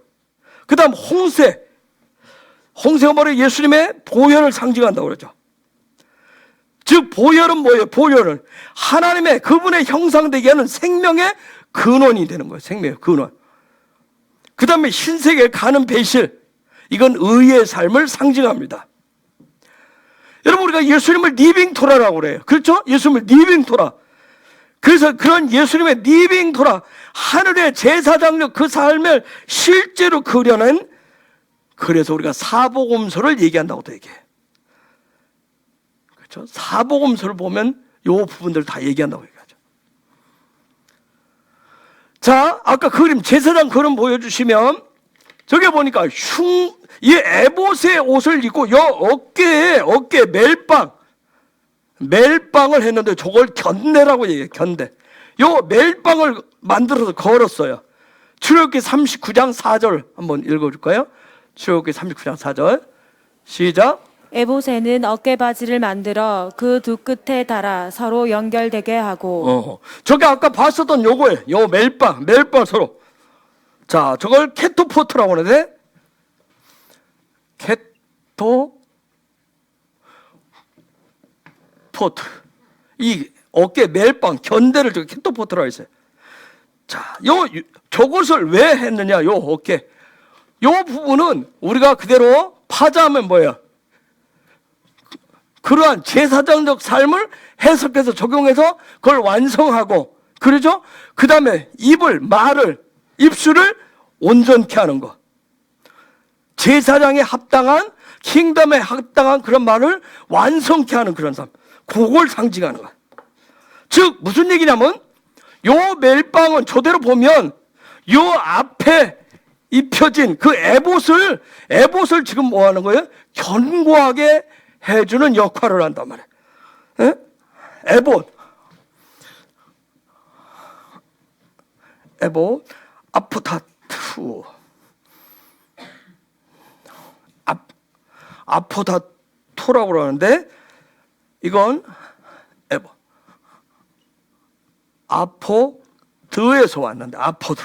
그 다음 홍세가 바로 예수님의 보혈을 상징한다고 그러죠. 즉 보혈은 뭐예요? 보혈은 하나님의 그분의 형상되게 하는 생명의 근원이 되는 거예요. 생명의 근원. 그 다음에 흰색에 가는 배실, 이건 의의 삶을 상징합니다. 여러분, 우리가 예수님을 리빙 토라라고 그래요. 그렇죠? 예수님을 리빙 토라. 그래서 그런 예수님의 리빙 토라, 하늘의 제사장력 그 삶을 실제로 그려낸, 그래서 우리가 사복음서를 얘기한다고도 얘기해요. 그렇죠? 사복음서를 보면 이 부분들 다 얘기한다고 얘기하죠. 자, 아까 그림, 제사장 그림 보여주시면, 저기 보니까 이 에봇의 옷을 입고 요 어깨에 멜빵을 했는데 저걸 견대라고 얘기해요. 견대. 요 멜빵을 만들어서 걸었어요. 출애굽기 39장 4절 한번 읽어줄까요? 출애굽기 39장 4절 시작. 에봇에는 어깨바지를 만들어 그 두 끝에 달아 서로 연결되게 하고. 저게 아까 봤었던 요거예요. 요 멜빵 서로. 자, 저걸 캐토포트라고 하는데, 캐토포트. 이 어깨 멜빵, 견대를 저기 캐토포트라고 했어요. 자, 저것을 왜 했느냐, 요 어깨. 요 부분은 우리가 그대로 파자하면 뭐예요? 그러한 제사장적 삶을 해석해서 적용해서 그걸 완성하고, 그러죠? 그 다음에 입술을 온전케 하는 거. 제사장에 합당한, 킹덤에 합당한 그런 말을 완성케 하는 그런 삶. 그걸 상징하는 거야. 즉, 무슨 얘기냐면, 요 멜빵은 저대로 보면, 요 앞에 입혀진 그 에봇을 지금 뭐 하는 거예요? 견고하게 해주는 역할을 한단 말이에요. 에? 에봇, 아포다투. 아포다토라고 그러는데, 이건 에봇. 아포드에서 왔는데, 아포드.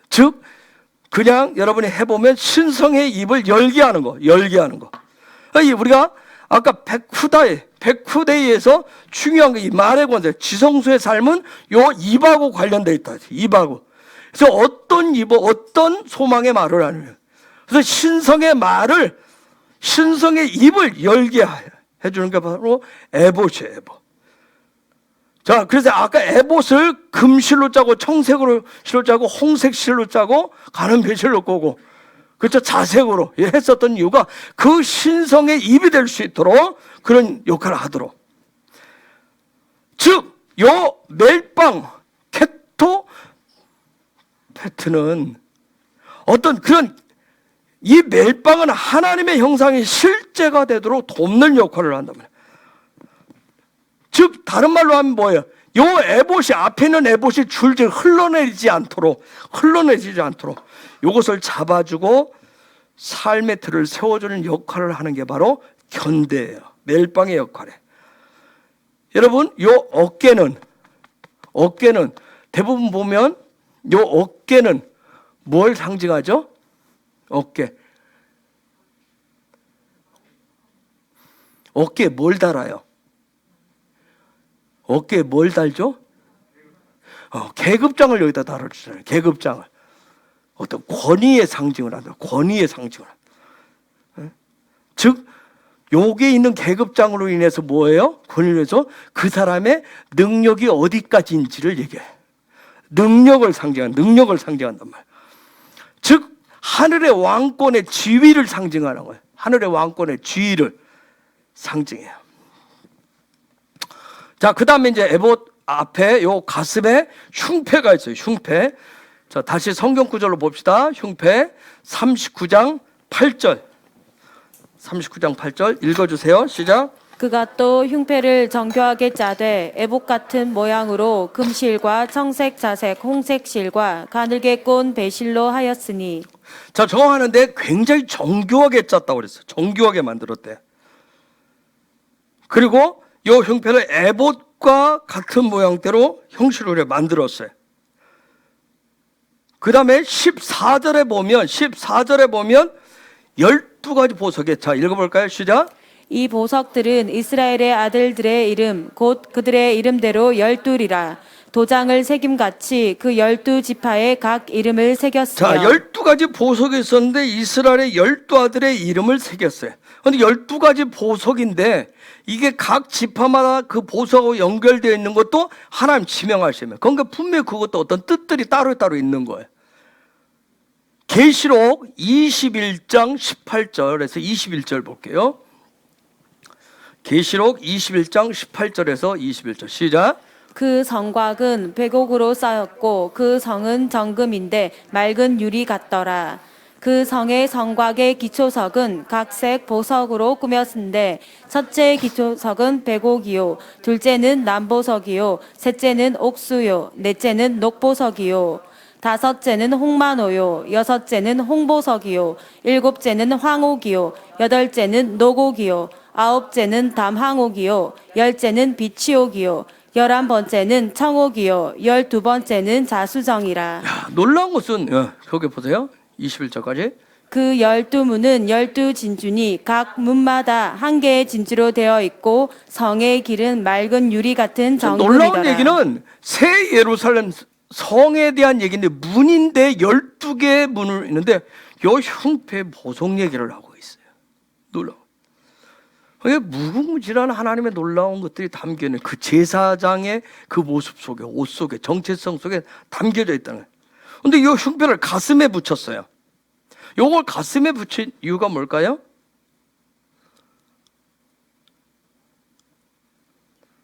즉, 그냥 여러분이 해보면 신성의 입을 열게 하는 거. 우리가 아까 백후대에서 중요한 게 이 말의 권세, 지성수의 삶은 요 입하고 관련되어 있다. 입하고. 그래서 어떤 소망의 말을 하느냐. 그래서 신성의 입을 열게 해주는 게 바로 에봇이에요, 에봇. 자, 그래서 아까 에봇을 금실로 짜고 청색으로 실로 짜고 홍색 실로 짜고 가는 배실로 꼬고 그렇죠. 자색으로 했었던 이유가 그 신성의 입이 될 수 있도록 그런 역할을 하도록. 즉, 요 멜빵, 케토, 페트는 어떤 그런 이 멜빵은 하나님의 형상이 실제가 되도록 돕는 역할을 한단 말이에요. 즉 다른 말로 하면 뭐예요? 요 에봇이 앞에 있는 에봇이 줄줄 흘러내리지 않도록 요것을 잡아주고 삶의 틀을 세워주는 역할을 하는 게 바로 견대예요. 멜빵의 역할에. 여러분, 요 어깨는 대부분 보면 요 어깨는 뭘 상징하죠? 어깨에 뭘 달아요? 어깨에 뭘 달죠? 계급장을 여기다 달아주잖아요. 계급장을. 어떤 권위의 상징을 한다. 권위의 상징을. 즉, 요게 있는 계급장으로 인해서 뭐예요? 권위를 해서 그 사람의 능력이 어디까지인지를 얘기해요. 능력을 상징한단 말이에요. 즉, 하늘의 왕권의 지위를 상징하는 거예요. 하늘의 왕권의 지위를 상징해요. 자, 그 다음에 이제 에봇 앞에 요 가슴에 흉패가 있어요. 흉패. 자, 다시 성경 구절로 봅시다. 흉패 39장 8절. 39장 8절 읽어주세요. 시작. 그가 또 흉패를 정교하게 짜되 에봇 같은 모양으로 금실과 청색, 자색, 홍색 실과 가늘게 꼰 배실로 하였으니. 자, 저거 하는데 굉장히 정교하게 짰다고 그랬어요. 정교하게 만들었대. 그리고 이 흉패를 에봇과 같은 모양대로 형식으로 만들었어요. 그 다음에 14절에 보면 12가지 보석에, 자, 읽어볼까요? 시작. 이 보석들은 이스라엘의 아들들의 이름 곧 그들의 이름대로 12이라. 도장을 새김같이 그 12지파의 각 이름을 새겼으며. 자, 12가지 보석이 있었는데 이스라엘의 12아들의 이름을 새겼어요. 그런데 12가지 보석인데 이게 각 지파마다 그 보석하고 연결되어 있는 것도 하나님 지명하시면, 그러니까 분명히 그것도 어떤 뜻들이 따로 있는 거예요. 계시록 21장 18절에서 21절 볼게요. 계시록 21장 18절에서 21절 시작. 그 성곽은 백옥으로 쌓였고 그 성은 정금인데 맑은 유리 같더라. 그 성의 성곽의 기초석은 각색 보석으로 꾸몄은데 첫째 기초석은 백옥이요, 둘째는 남보석이요, 셋째는 옥수요, 넷째는 녹보석이요, 다섯째는 홍만호요, 여섯째는 홍보석이요, 일곱째는 황옥이요, 여덟째는 녹옥이요, 아홉째는 담황옥이요, 열째는 비치옥이요, 11번째는 청옥이요, 12번째는 자수정이라. 야, 놀라운 것은 거기 보세요. 21절까지. 그 12문은 12진주니 각 문마다 한 개의 진주로 되어 있고 성의 길은 맑은 유리 같은 정금이더라. 놀라운 얘기는 새 예루살렘 성에 대한 얘기인데 문인데 12개의 문을 있는데 요 흉패 보석 얘기를 하고 있어요. 놀라워. 이게 무궁무진한 하나님의 놀라운 것들이 담겨있는 그 제사장의 그 모습 속에, 옷 속에, 정체성 속에 담겨져 있다는 거예요. 근데 이 흉패를 가슴에 붙였어요. 요걸 가슴에 붙인 이유가 뭘까요?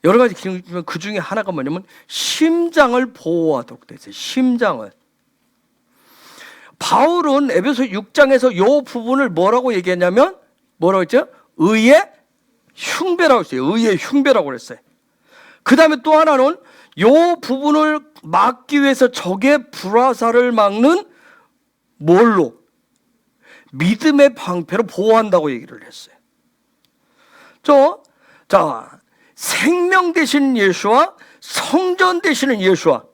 여러 가지 기능이 있지만 그 중에 하나가 뭐냐면 심장을 보호하도록 돼 있어요. 심장을. 바울은 에베소 6장에서 요 부분을 뭐라고 얘기했냐면 뭐라고 했죠? 의의 흉배라고 했어요. 의의 흉배라고 그랬어요. 그 다음에 또 하나는 요 부분을 막기 위해서 적의 불화살을 막는 뭘로? 믿음의 방패로 보호한다고 얘기를 했어요. 자, 생명 되시는 예수와 성전 되시는 예수와,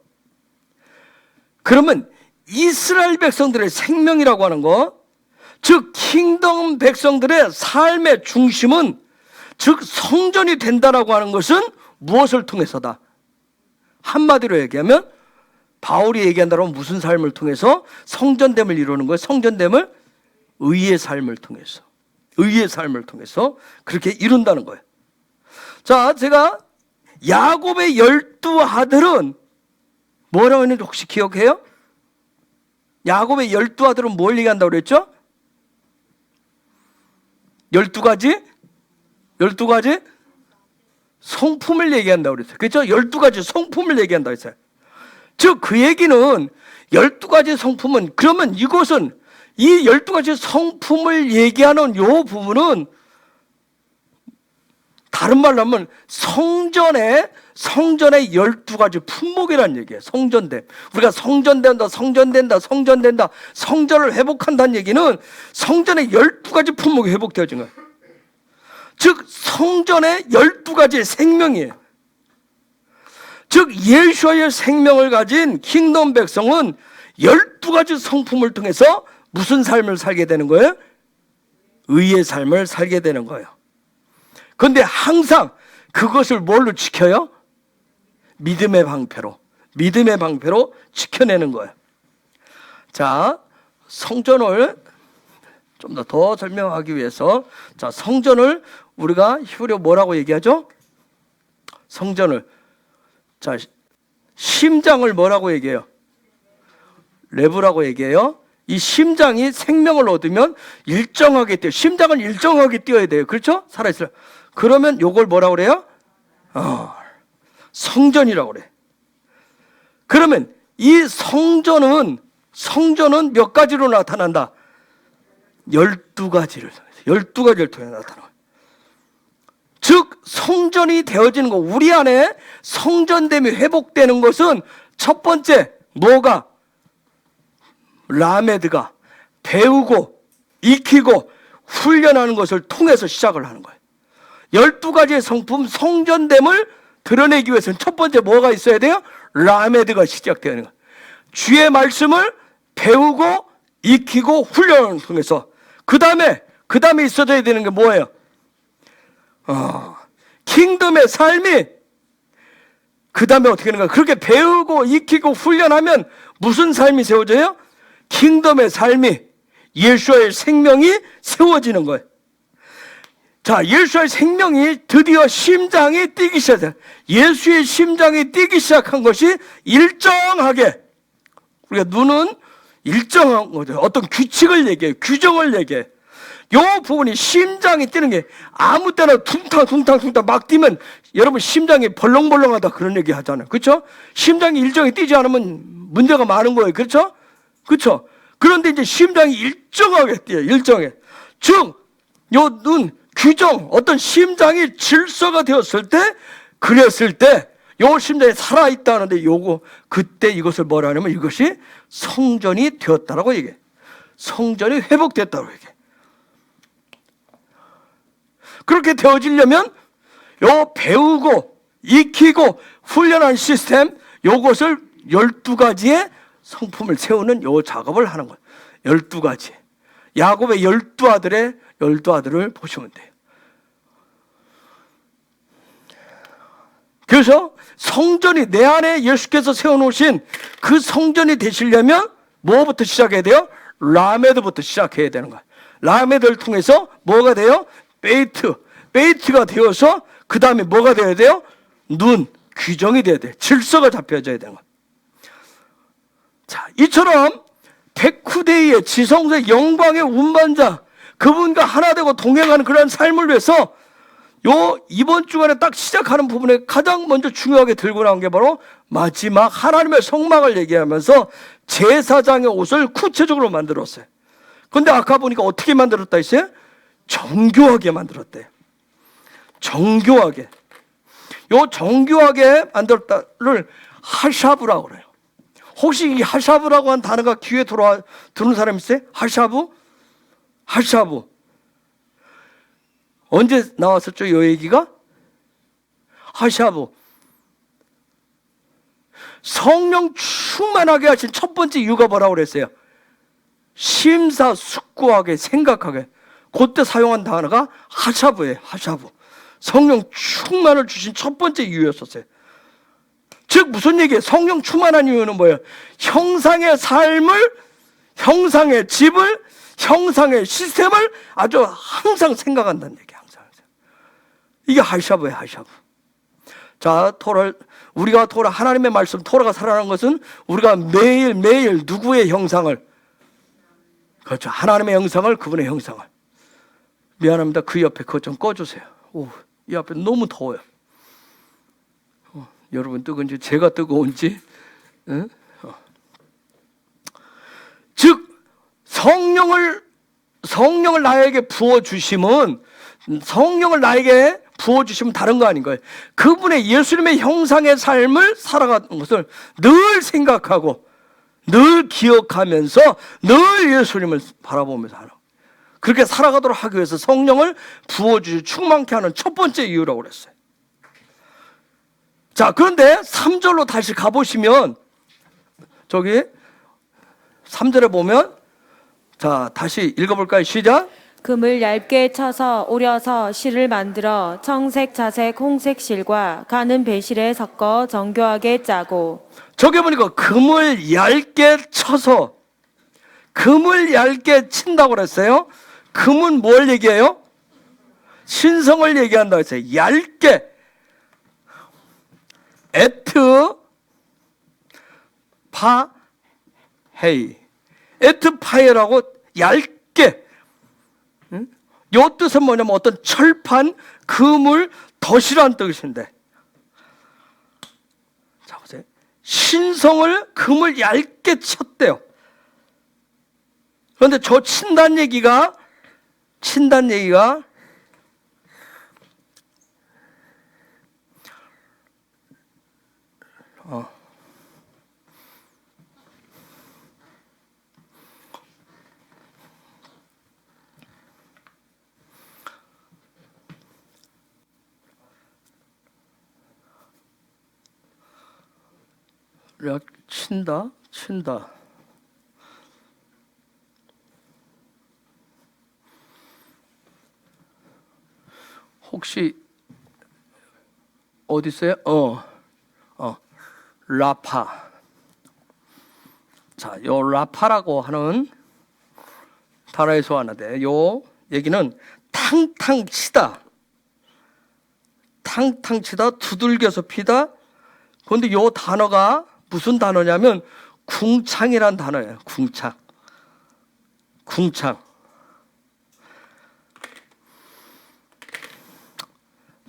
그러면 이스라엘 백성들의 생명이라고 하는 거, 즉 킹덤 백성들의 삶의 중심은 즉 성전이 된다라고 하는 것은 무엇을 통해서다? 한마디로 얘기하면 바울이 얘기한다면 무슨 삶을 통해서 성전됨을 이루는 거예요? 성전됨을 의의 삶을 통해서, 의의 삶을 통해서 그렇게 이룬다는 거예요. 자, 제가 야곱의 12 아들은 뭐라고 했는지 혹시 기억해요? 야곱의 12 아들은 뭘 얘기한다고 그랬죠? 12가지? 12가지? 성품을 얘기한다고 그랬어요. 그렇죠? 12가지 성품을 얘기한다고 했어요. 즉, 그 얘기는 12가지 성품은, 그러면 이것은 이 12가지 성품을 얘기하는 요 부분은 다른 말로 하면 성전의 12가지 품목이라는 얘기예요. 성전됨. 우리가 성전된다, 성전을 회복한다는 얘기는 성전의 12가지 품목이 회복되어진 거예요. 즉, 성전의 12가지의 생명이에요. 즉, 예수와의 생명을 가진 킹덤 백성은 12가지 성품을 통해서 무슨 삶을 살게 되는 거예요? 의의 삶을 살게 되는 거예요. 그런데 항상 그것을 뭘로 지켜요? 믿음의 방패로 지켜내는 거예요. 자, 성전을 좀 더 설명하기 위해서, 자, 성전을 우리가 히브리어 뭐라고 얘기하죠? 성전을, 자, 심장을 뭐라고 얘기해요? 레브라고 얘기해요. 이 심장이 생명을 얻으면 일정하게 뛰어요. 심장은 일정하게 뛰어야 돼요. 그렇죠? 살아있어요. 그러면 요걸 뭐라고 그래요? 성전이라고 그래. 그러면 이 성전은 몇 가지로 나타난다? 12가지를 통해 나타나. 즉, 성전이 되어지는 것, 우리 안에 성전됨이 회복되는 것은 첫 번째, 뭐가? 라메드가 배우고, 익히고, 훈련하는 것을 통해서 시작을 하는 거예요. 12가지의 성품, 성전됨을 드러내기 위해서는 첫 번째 뭐가 있어야 돼요? 라메드가 시작되는 거예요. 주의 말씀을 배우고, 익히고, 훈련을 통해서. 그 다음에 있어져야 되는 게 뭐예요? 킹덤의 삶이, 그 다음에 어떻게 하는 거야? 그렇게 배우고, 익히고, 훈련하면 무슨 삶이 세워져요? 킹덤의 삶이, 예수와의 생명이 세워지는 거예요. 자, 예수의 생명이 드디어 심장이 뛰기 시작해요. 예수의 심장이 뛰기 시작한 것이 일정하게, 우리가 눈은 일정한 거죠. 어떤 규칙을 얘기해요. 규정을 얘기해요. 요 부분이 심장이 뛰는 게 아무 때나 퉁탕 막 뛰면 여러분 심장이 벌렁벌렁하다 그런 얘기 하잖아요. 그렇죠? 심장이 일정히 뛰지 않으면 문제가 많은 거예요. 그렇죠? 그렇죠? 그런데 이제 심장이 일정하게 뛰어요. 일정해. 즉, 요 눈, 규정, 어떤 심장이 질서가 되었을 때, 그랬을 때, 요 심장이 살아있다는데 그때 이것을 뭐라 하냐면 이것이 성전이 되었다라고 얘기해. 성전이 회복됐다고 얘기해. 그렇게 되어지려면 요 배우고, 익히고, 훈련한 시스템, 요것을 12가지의 성품을 세우는 요 작업을 하는 거예요. 12가지. 야곱의 12아들을 보시면 돼요. 그래서 성전이 내 안에 예수께서 세워놓으신 그 성전이 되시려면 뭐부터 시작해야 돼요? 라메드부터 시작해야 되는 거예요. 라메드를 통해서 뭐가 돼요? 베이트가 되어서 그 다음에 뭐가 돼야 돼요? 눈, 규정이 돼야 돼요. 질서가 잡혀져야 되는 거예요. 자, 이처럼 백후대의 지성소의 영광의 운반자, 그분과 하나 되고 동행하는 그런 삶을 위해서 이번 주간에 딱 시작하는 부분에 가장 먼저 중요하게 들고 나온 게 바로 마지막 하나님의 성막을 얘기하면서 제사장의 옷을 구체적으로 만들었어요. 근데 아까 보니까 어떻게 만들었다 했어요? 정교하게 만들었대요. 정교하게. 정교하게 만들었다를 하샤브라고 그래요. 혹시 이 하샤브라고 한 단어가 귀에 들어오는 사람 있어요? 하샤브. 언제 나왔었죠? 이 얘기가? 하샤브. 성령 충만하게 하신 첫 번째 이유가 뭐라고 그랬어요? 심사숙고하게 생각하게. 그때 사용한 단어가 하샤브예요. 하샤브. 성령 충만을 주신 첫 번째 이유였었어요. 즉 무슨 얘기예요? 성령 충만한 이유는 뭐예요? 형상의 삶을, 형상의 집을, 형상의 시스템을 아주 항상 생각한다는 얘기예요. 항상. 이게 하샤브예요. 하샤브. 자, 우리가 하나님의 말씀, 토라가 살아나는 것은 우리가 매일매일 누구의 형상을, 그렇죠, 하나님의 형상을, 그분의 형상을. 미안합니다. 그 옆에 그것 좀 꺼주세요. 이 앞에 너무 더워요. 여러분 뜨거운지 제가 뜨거운지. 응? 즉 성령을 나에게 부어주심은, 성령을 나에게 부어주시면 다른 거 아닌가요? 그분의 예수님의 형상의 삶을 살아가는 것을 늘 생각하고 늘 기억하면서 늘 예수님을 바라보면서 하는, 그렇게 살아가도록 하기 위해서 성령을 부어주시 충만케 하는 첫 번째 이유라고 그랬어요. 자, 그런데 3절로 다시 가보시면, 저기 3절에 보면, 자, 다시 읽어볼까요? 시작. 금을 얇게 쳐서 오려서 실을 만들어 청색, 자색, 홍색 실과 가는 배실에 섞어 정교하게 짜고. 저기 보니까 금을 얇게 쳐서, 금을 얇게 친다고 그랬어요. 금은 뭘 얘기해요? 신성을 얘기한다고 했어요. 얇게. 에트 파헤이, 에트 파헤라고 얇게. 요 뜻은 뭐냐면 어떤 철판, 금을 덧이라는 뜻인데, 자 보세요. 신성을, 금을 얇게 쳤대요. 그런데 저 친다는 얘기가 친다. 혹시 어디 있어요? 라파. 자, 요 라파라고 하는 단어에서 왔는데, 요 얘기는 탕탕 치다, 두들겨서 피다. 그런데 요 단어가 무슨 단어냐면 궁창이란 단어예요. 궁창.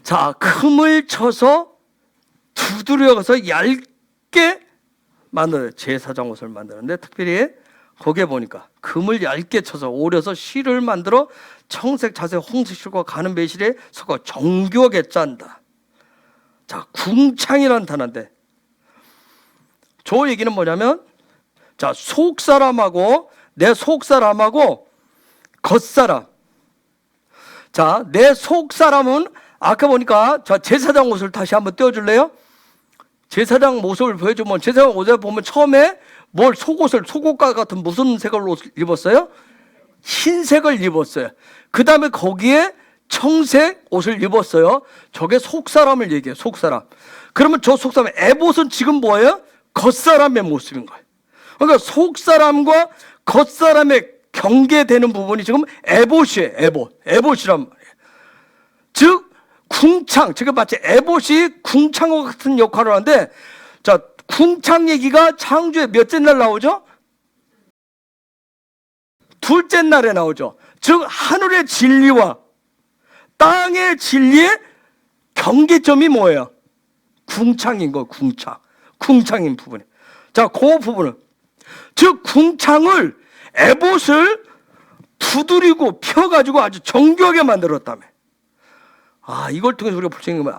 자, 금을 쳐서 두드려서 얇게 만들어요. 제사장 옷을 만드는데, 특별히 거기에 보니까 금을 얇게 쳐서 오려서 실을 만들어 청색, 자색, 홍색 실과 가는 배실에 섞어 정교하게 짠다. 자, 궁창이라는 단어인데, 저 얘기는 뭐냐면, 자, 속사람하고 내 속사람하고 겉사람. 자, 내 속사람은 아까 보니까, 자, 제사장 옷을 다시 한번 떼어줄래요? 제사장 모습을 보여주면, 제사장 옷에 보면 처음에 속옷과 같은 무슨 색을 옷을 입었어요? 흰색을 입었어요. 그 다음에 거기에 청색 옷을 입었어요. 저게 속사람을 얘기해요. 속사람. 그러면 저 속사람, 에봇은 지금 뭐예요? 겉사람의 모습인 거예요. 그러니까 속사람과 겉사람의 경계되는 부분이 지금 에봇이에요. 에봇이란 말이에요. 즉 궁창, 지금 마치 에봇이 궁창과 같은 역할을 하는데, 자, 궁창 얘기가 창조의 몇째 날 나오죠? 둘째 날에 나오죠. 즉 하늘의 진리와 땅의 진리의 경계점이 뭐예요? 궁창인 거, 궁창인 부분이. 자, 그 부분은, 즉 궁창을, 에봇을 두드리고 펴가지고 아주 정교하게 만들었다며. 이걸 통해서 우리가 볼 수 있는 건,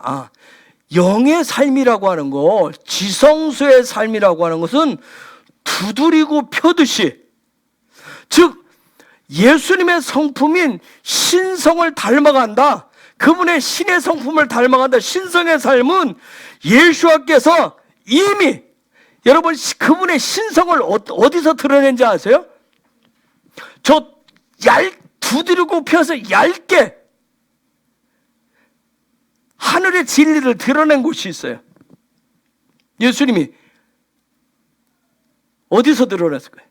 영의 삶이라고 하는 거, 지성소의 삶이라고 하는 것은 두드리고 펴듯이, 즉 예수님의 성품인 신성을 닮아간다. 그분의 신의 성품을 닮아간다. 신성의 삶은 예수와께서 이미, 여러분 그분의 신성을 어디서 드러낸지 아세요? 두드리고 펴서 얇게 하늘의 진리를 드러낸 곳이 있어요. 예수님이 어디서 드러냈을까요?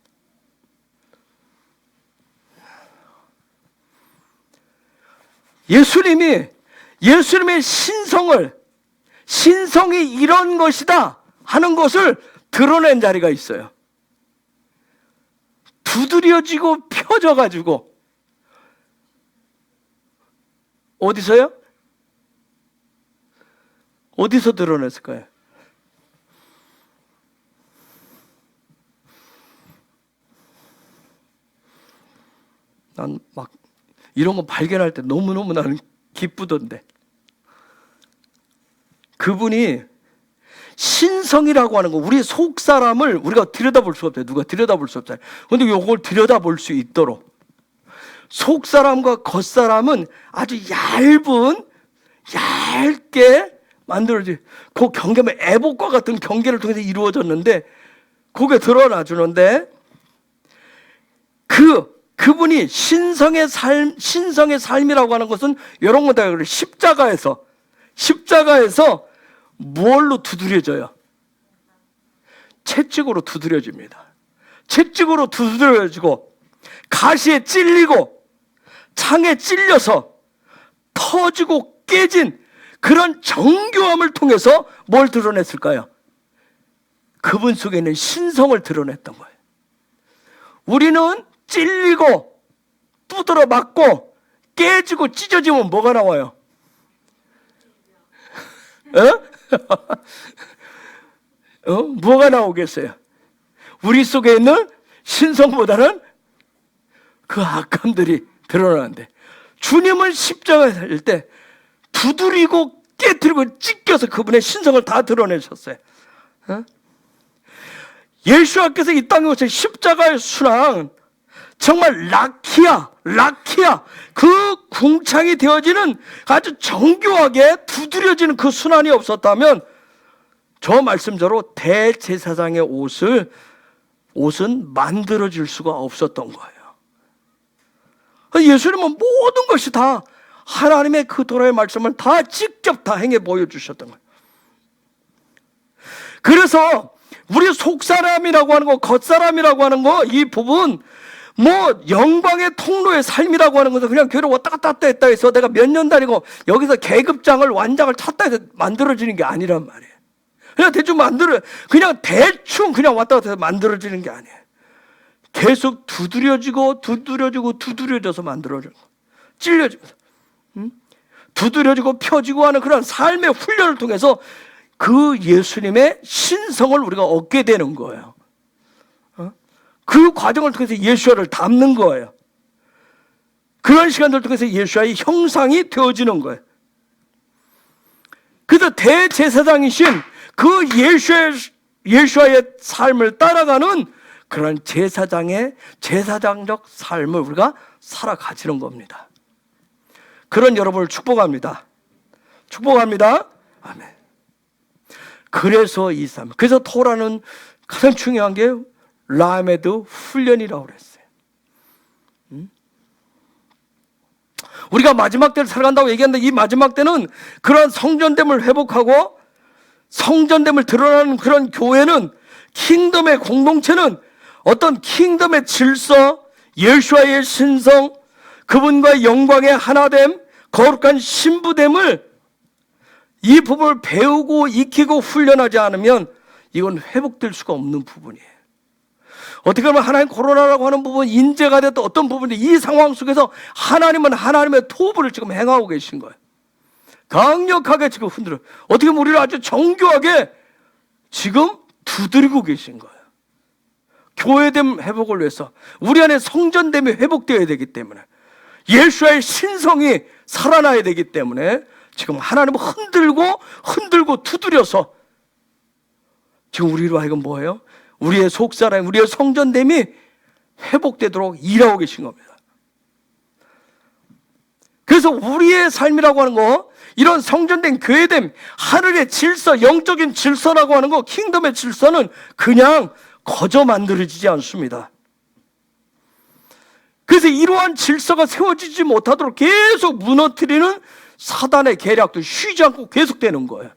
예수님이 예수님의 신성이 이런 것이다 하는 것을 드러낸 자리가 있어요. 두드려지고 펴져가지고. 어디서요? 어디서 드러냈을까요? 난 막 이런 거 발견할 때 너무너무 나는 기쁘던데. 그분이 신성이라고 하는 거, 우리 속 사람을 우리가 들여다볼 수 없어요. 누가 들여다볼 수 없잖아요. 근데 이걸 들여다볼 수 있도록 속 사람과 겉 사람은 아주 얇게 만들어지. 그 경계면 애복과 같은 경계를 통해서 이루어졌는데 그게 드러나 주는데 그분이 신성의 삶이라고 하는 것은 이런 거다. 십자가에서 뭘로 두드려져요? 채찍으로 두드려집니다. 채찍으로 두드려지고 가시에 찔리고 창에 찔려서 터지고 깨진 그런 정교함을 통해서 뭘 드러냈을까요? 그분 속에 있는 신성을 드러냈던 거예요. 우리는 찔리고 두드러 맞고 깨지고 찢어지면 뭐가 나와요? 뭐가 나오겠어요? 우리 속에 있는 신성보다는 그 악함들이 드러나는데, 주님은 십자가에 달릴 때 두드리고 깨뜨리고 찢겨서 그분의 신성을 다 드러내셨어요. 예수께서 이 땅에 오셔서 십자가의 순환, 정말 라키아 그 궁창이 되어지는 아주 정교하게 두드려지는 그 순환이 없었다면 저 말씀대로 대제사장의 옷은 만들어질 수가 없었던 거예요. 예수님은 모든 것이 다 하나님의 그 도라의 말씀을 다 직접 다 행해 보여주셨던 거예요. 그래서 우리 속사람이라고 하는 거, 겉사람이라고 하는 거, 이 부분 영광의 통로의 삶이라고 하는 것은 그냥 교회를 왔다 갔다 했다 해서 내가 몇 년 다니고 여기서 계급장을 완장을 찾다 해서 만들어지는 게 아니란 말이에요. 그냥 대충 그냥 왔다 갔다 해서 만들어지는 게 아니에요. 계속 두드려져서 만들어져요. 찔려지면서 두드려지고 펴지고 하는 그런 삶의 훈련을 통해서 그 예수님의 신성을 우리가 얻게 되는 거예요. 그 과정을 통해서 예수와를 닮는 거예요. 그런 시간들을 통해서 예수와의 형상이 되어지는 거예요. 그래서 대제사장이신 그 예수와의 삶을 따라가는 그런 제사장적 삶을 우리가 살아가지는 겁니다. 그런 여러분을 축복합니다. 아멘. 그래서 이 삶, 그래서 토라는 가장 중요한 게 라메드 훈련이라고 그랬어요. 우리가 마지막 때를 살아간다고 얘기하는데 이 마지막 때는 그런 성전됨을 회복하고 성전됨을 드러나는 그런 교회는, 킹덤의 공동체는 어떤 킹덤의 질서, 예수와의 신성, 그분과의 영광의 하나됨, 거룩한 신부됨을 이 부분을 배우고 익히고 훈련하지 않으면 이건 회복될 수가 없는 부분이에요. 어떻게 보면 하나님 코로나라고 하는 부분, 인재가 됐던 어떤 부분인데 이 상황 속에서 하나님은 하나님의 토부를 지금 행하고 계신 거예요. 강력하게 지금 흔들어. 어떻게 보면 우리를 아주 정교하게 지금 두드리고 계신 거예요. 교회됨 회복을 위해서 우리 안에 성전됨이 회복되어야 되기 때문에, 예수의 신성이 살아나야 되기 때문에 지금 하나님은 흔들고 두드려서 지금 우리로 하여금 뭐예요? 우리의 속사람, 우리의 성전됨이 회복되도록 일하고 계신 겁니다. 그래서 우리의 삶이라고 하는 거, 이런 성전됨, 교회됨, 하늘의 질서, 영적인 질서라고 하는 거, 킹덤의 질서는 그냥 거저 만들어지지 않습니다. 그래서 이러한 질서가 세워지지 못하도록 계속 무너뜨리는 사단의 계략도 쉬지 않고 계속되는 거예요.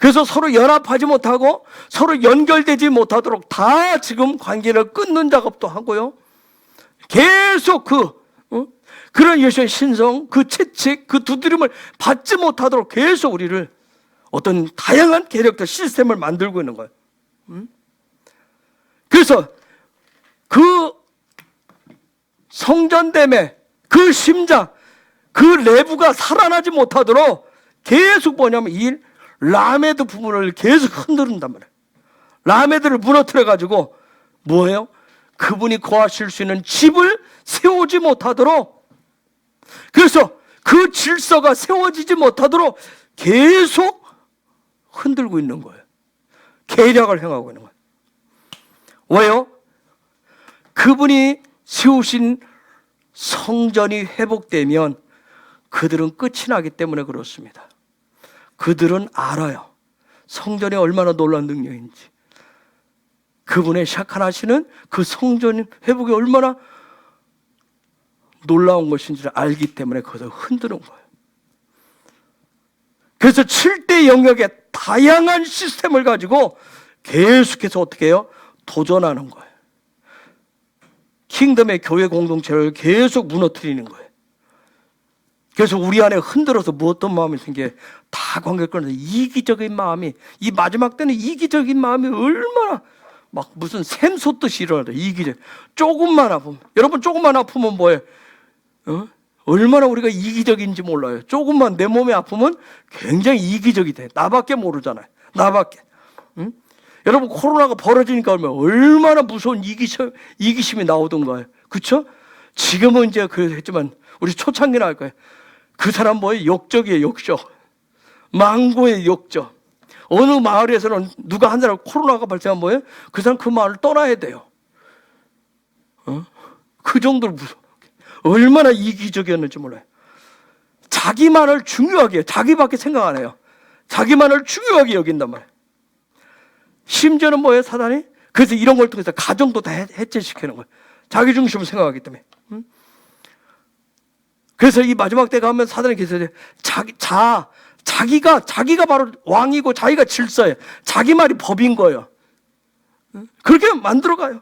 그래서 서로 연합하지 못하고 서로 연결되지 못하도록 다 지금 관계를 끊는 작업도 하고요. 계속 그런 예수의 신성, 그 채찍, 그 두드림을 받지 못하도록 계속 우리를 어떤 다양한 계력들 시스템을 만들고 있는 거예요. 그래서 그 성전됨의 그 심장, 그 내부가 살아나지 못하도록 계속 뭐냐면 이 라메드 부분을 계속 흔드는단 말이에요. 라메드를 무너뜨려 가지고 뭐예요? 그분이 거하실 수 있는 집을 세우지 못하도록, 그래서 그 질서가 세워지지 못하도록 계속 흔들고 있는 거예요. 계략을 행하고 있는 거예요. 왜요? 그분이 세우신 성전이 회복되면 그들은 끝이 나기 때문에 그렇습니다. 그들은 알아요. 성전이 얼마나 놀라운 능력인지. 그분의 샤카나시는 그 성전 회복이 얼마나 놀라운 것인지를 알기 때문에 그것을 흔드는 거예요. 그래서 7대 영역의 다양한 시스템을 가지고 계속해서 어떻게 해요? 도전하는 거예요. 킹덤의 교회 공동체를 계속 무너뜨리는 거예요. 그래서 우리 안에 흔들어서 뭐 어떤 마음이 생겨요? 다 관계를 끊어서 이기적인 마음이, 이 마지막 때는 이기적인 마음이 얼마나 막 무슨 샘솟듯이 일어나죠. 이기적. 조금만 아프면, 여러분 조금만 아프면 뭐예요? 얼마나 우리가 이기적인지 몰라요. 조금만 내 몸이 아프면 굉장히 이기적이 돼. 나밖에 모르잖아요. 나밖에. 응? 여러분 코로나가 벌어지니까 얼마나 무서운 이기심이 나오던가요. 그렇죠? 지금은 이제 그랬지만 우리 초창기나 할 거예요. 그 사람 뭐예요? 역적이에요. 역적. 망고의 역적. 어느 마을에서는 누가 한 사람 코로나가 발생하면 뭐예요? 그 사람 그 마을을 떠나야 돼요. 그 정도로 무서워. 얼마나 이기적이었는지 몰라요. 자기만을 중요하게 해요. 자기밖에 생각 안 해요. 자기만을 중요하게 여긴단 말이에요. 심지어는 뭐예요, 사단이? 그래서 이런 걸 통해서 가정도 다 해체시키는 거예요. 자기 중심을 생각하기 때문에. 그래서 이 마지막 때 가면 사단이 계속 자기가 바로 왕이고 자기가 질서예요. 자기 말이 법인 거예요. 그렇게 만들어가요.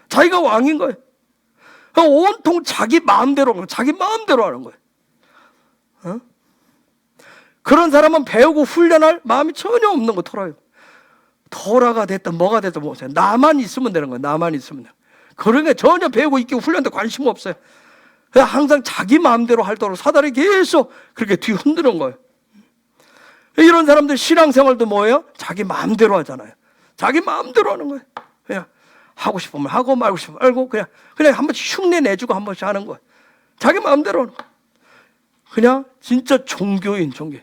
자기가 왕인 거예요. 온통 자기 마음대로 하는 거예요. 그런 사람은 배우고 훈련할 마음이 전혀 없는 거 토라요. 토라가 됐든 뭐가 됐든 뭐세요. 나만 있으면 되는 거예요. 나만 있으면 돼요. 그런 게 전혀 배우고 있고 훈련도 관심 없어요. 그냥 항상 자기 마음대로 할도록 사단이 계속 그렇게 뒤 흔드는 거예요. 이런 사람들 신앙생활도 뭐예요? 자기 마음대로 하잖아요. 자기 마음대로 하는 거예요. 그냥 하고 싶으면 하고 말고 싶으면 말고 그냥 한 번씩 흉내 내주고 한 번씩 하는 거예요. 자기 마음대로 하는 거예요. 그냥 진짜 종교인 종교.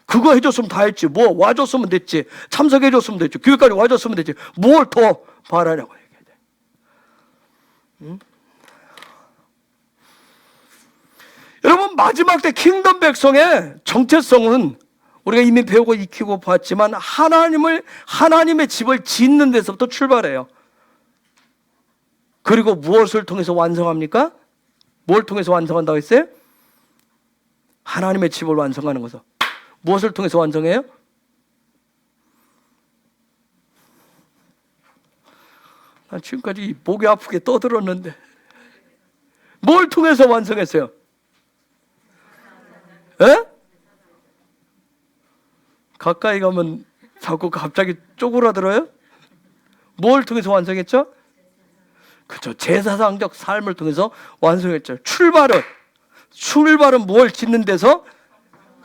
그거 해줬으면 다 했지. 뭐 와줬으면 됐지. 참석해줬으면 됐지. 교회까지 와줬으면 됐지. 뭘 더 바라냐고 얘기해. 여러분 마지막 때 킹덤 백성의 정체성은 우리가 이미 배우고 익히고 봤지만 하나님의 집을 짓는 데서부터 출발해요. 그리고 무엇을 통해서 완성합니까? 뭘 통해서 완성한다고 했어요? 하나님의 집을 완성하는 것을. 무엇을 통해서 완성해요? 난 지금까지 목이 아프게 떠들었는데 뭘 통해서 완성했어요? 에? 가까이 가면 자꾸 갑자기 쪼그라들어요? 뭘 통해서 완성했죠? 그렇죠. 제사상적 삶을 통해서 완성했죠. 출발은 뭘 짓는 데서?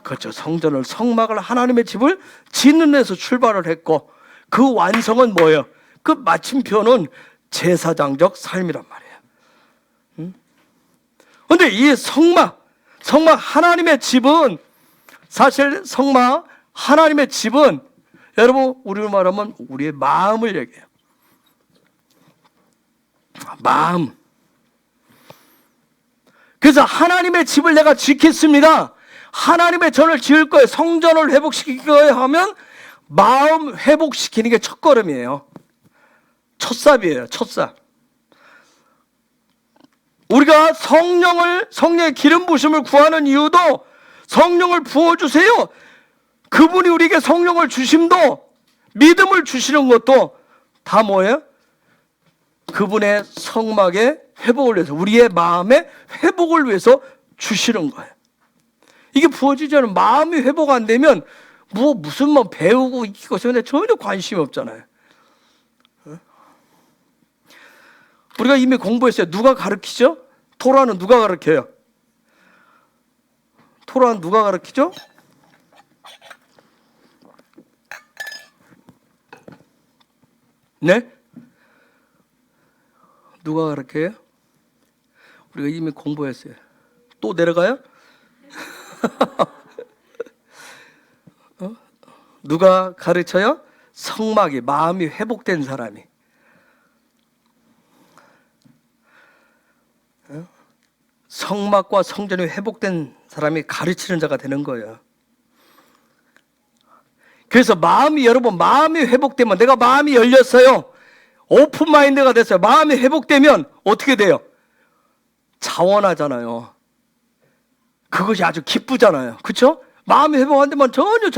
그렇죠. 성전을, 성막을, 하나님의 집을 짓는 데서 출발을 했고 그 완성은 뭐예요? 그 마침표는 제사장적 삶이란 말이에요. 그런데 이 성막 하나님의 집은 사실 성막 하나님의 집은 여러분 우리로 말하면 우리의 마음을 얘기해요. 마음. 그래서 하나님의 집을 내가 짓겠습니다. 하나님의 전을 지을 거예요. 성전을 회복시킬 거예요 하면 마음 회복시키는 게 첫걸음이에요. 첫삽이에요. 첫삽. 우리가 성령의 기름 부심을 구하는 이유도 성령을 부어주세요. 그분이 우리에게 성령을 주심도 믿음을 주시는 것도 다 뭐예요? 그분의 성막의 회복을 위해서 우리의 마음의 회복을 위해서 주시는 거예요. 이게 부어지지 않으면 마음이 회복 안 되면 무슨 배우고 익히고 전에 전혀 관심이 없잖아요. 우리가 이미 공부했어요. 누가 가르치죠? 토라는 누가 가르쳐요? 토라는 누가 가르치죠? 네? 누가 가르쳐요? 우리가 이미 공부했어요. 또 내려가요? 누가 가르쳐요? 성막이, 마음이 회복된 사람이. 성막과 성전이 회복된 사람이 가르치는 자가 되는 거예요. 그래서 여러분 마음이 회복되면, 내가 마음이 열렸어요. 오픈 마인드가 됐어요. 마음이 회복되면 어떻게 돼요? 자원하잖아요. 그것이 아주 기쁘잖아요. 그렇죠? 마음이 회복한데만 전혀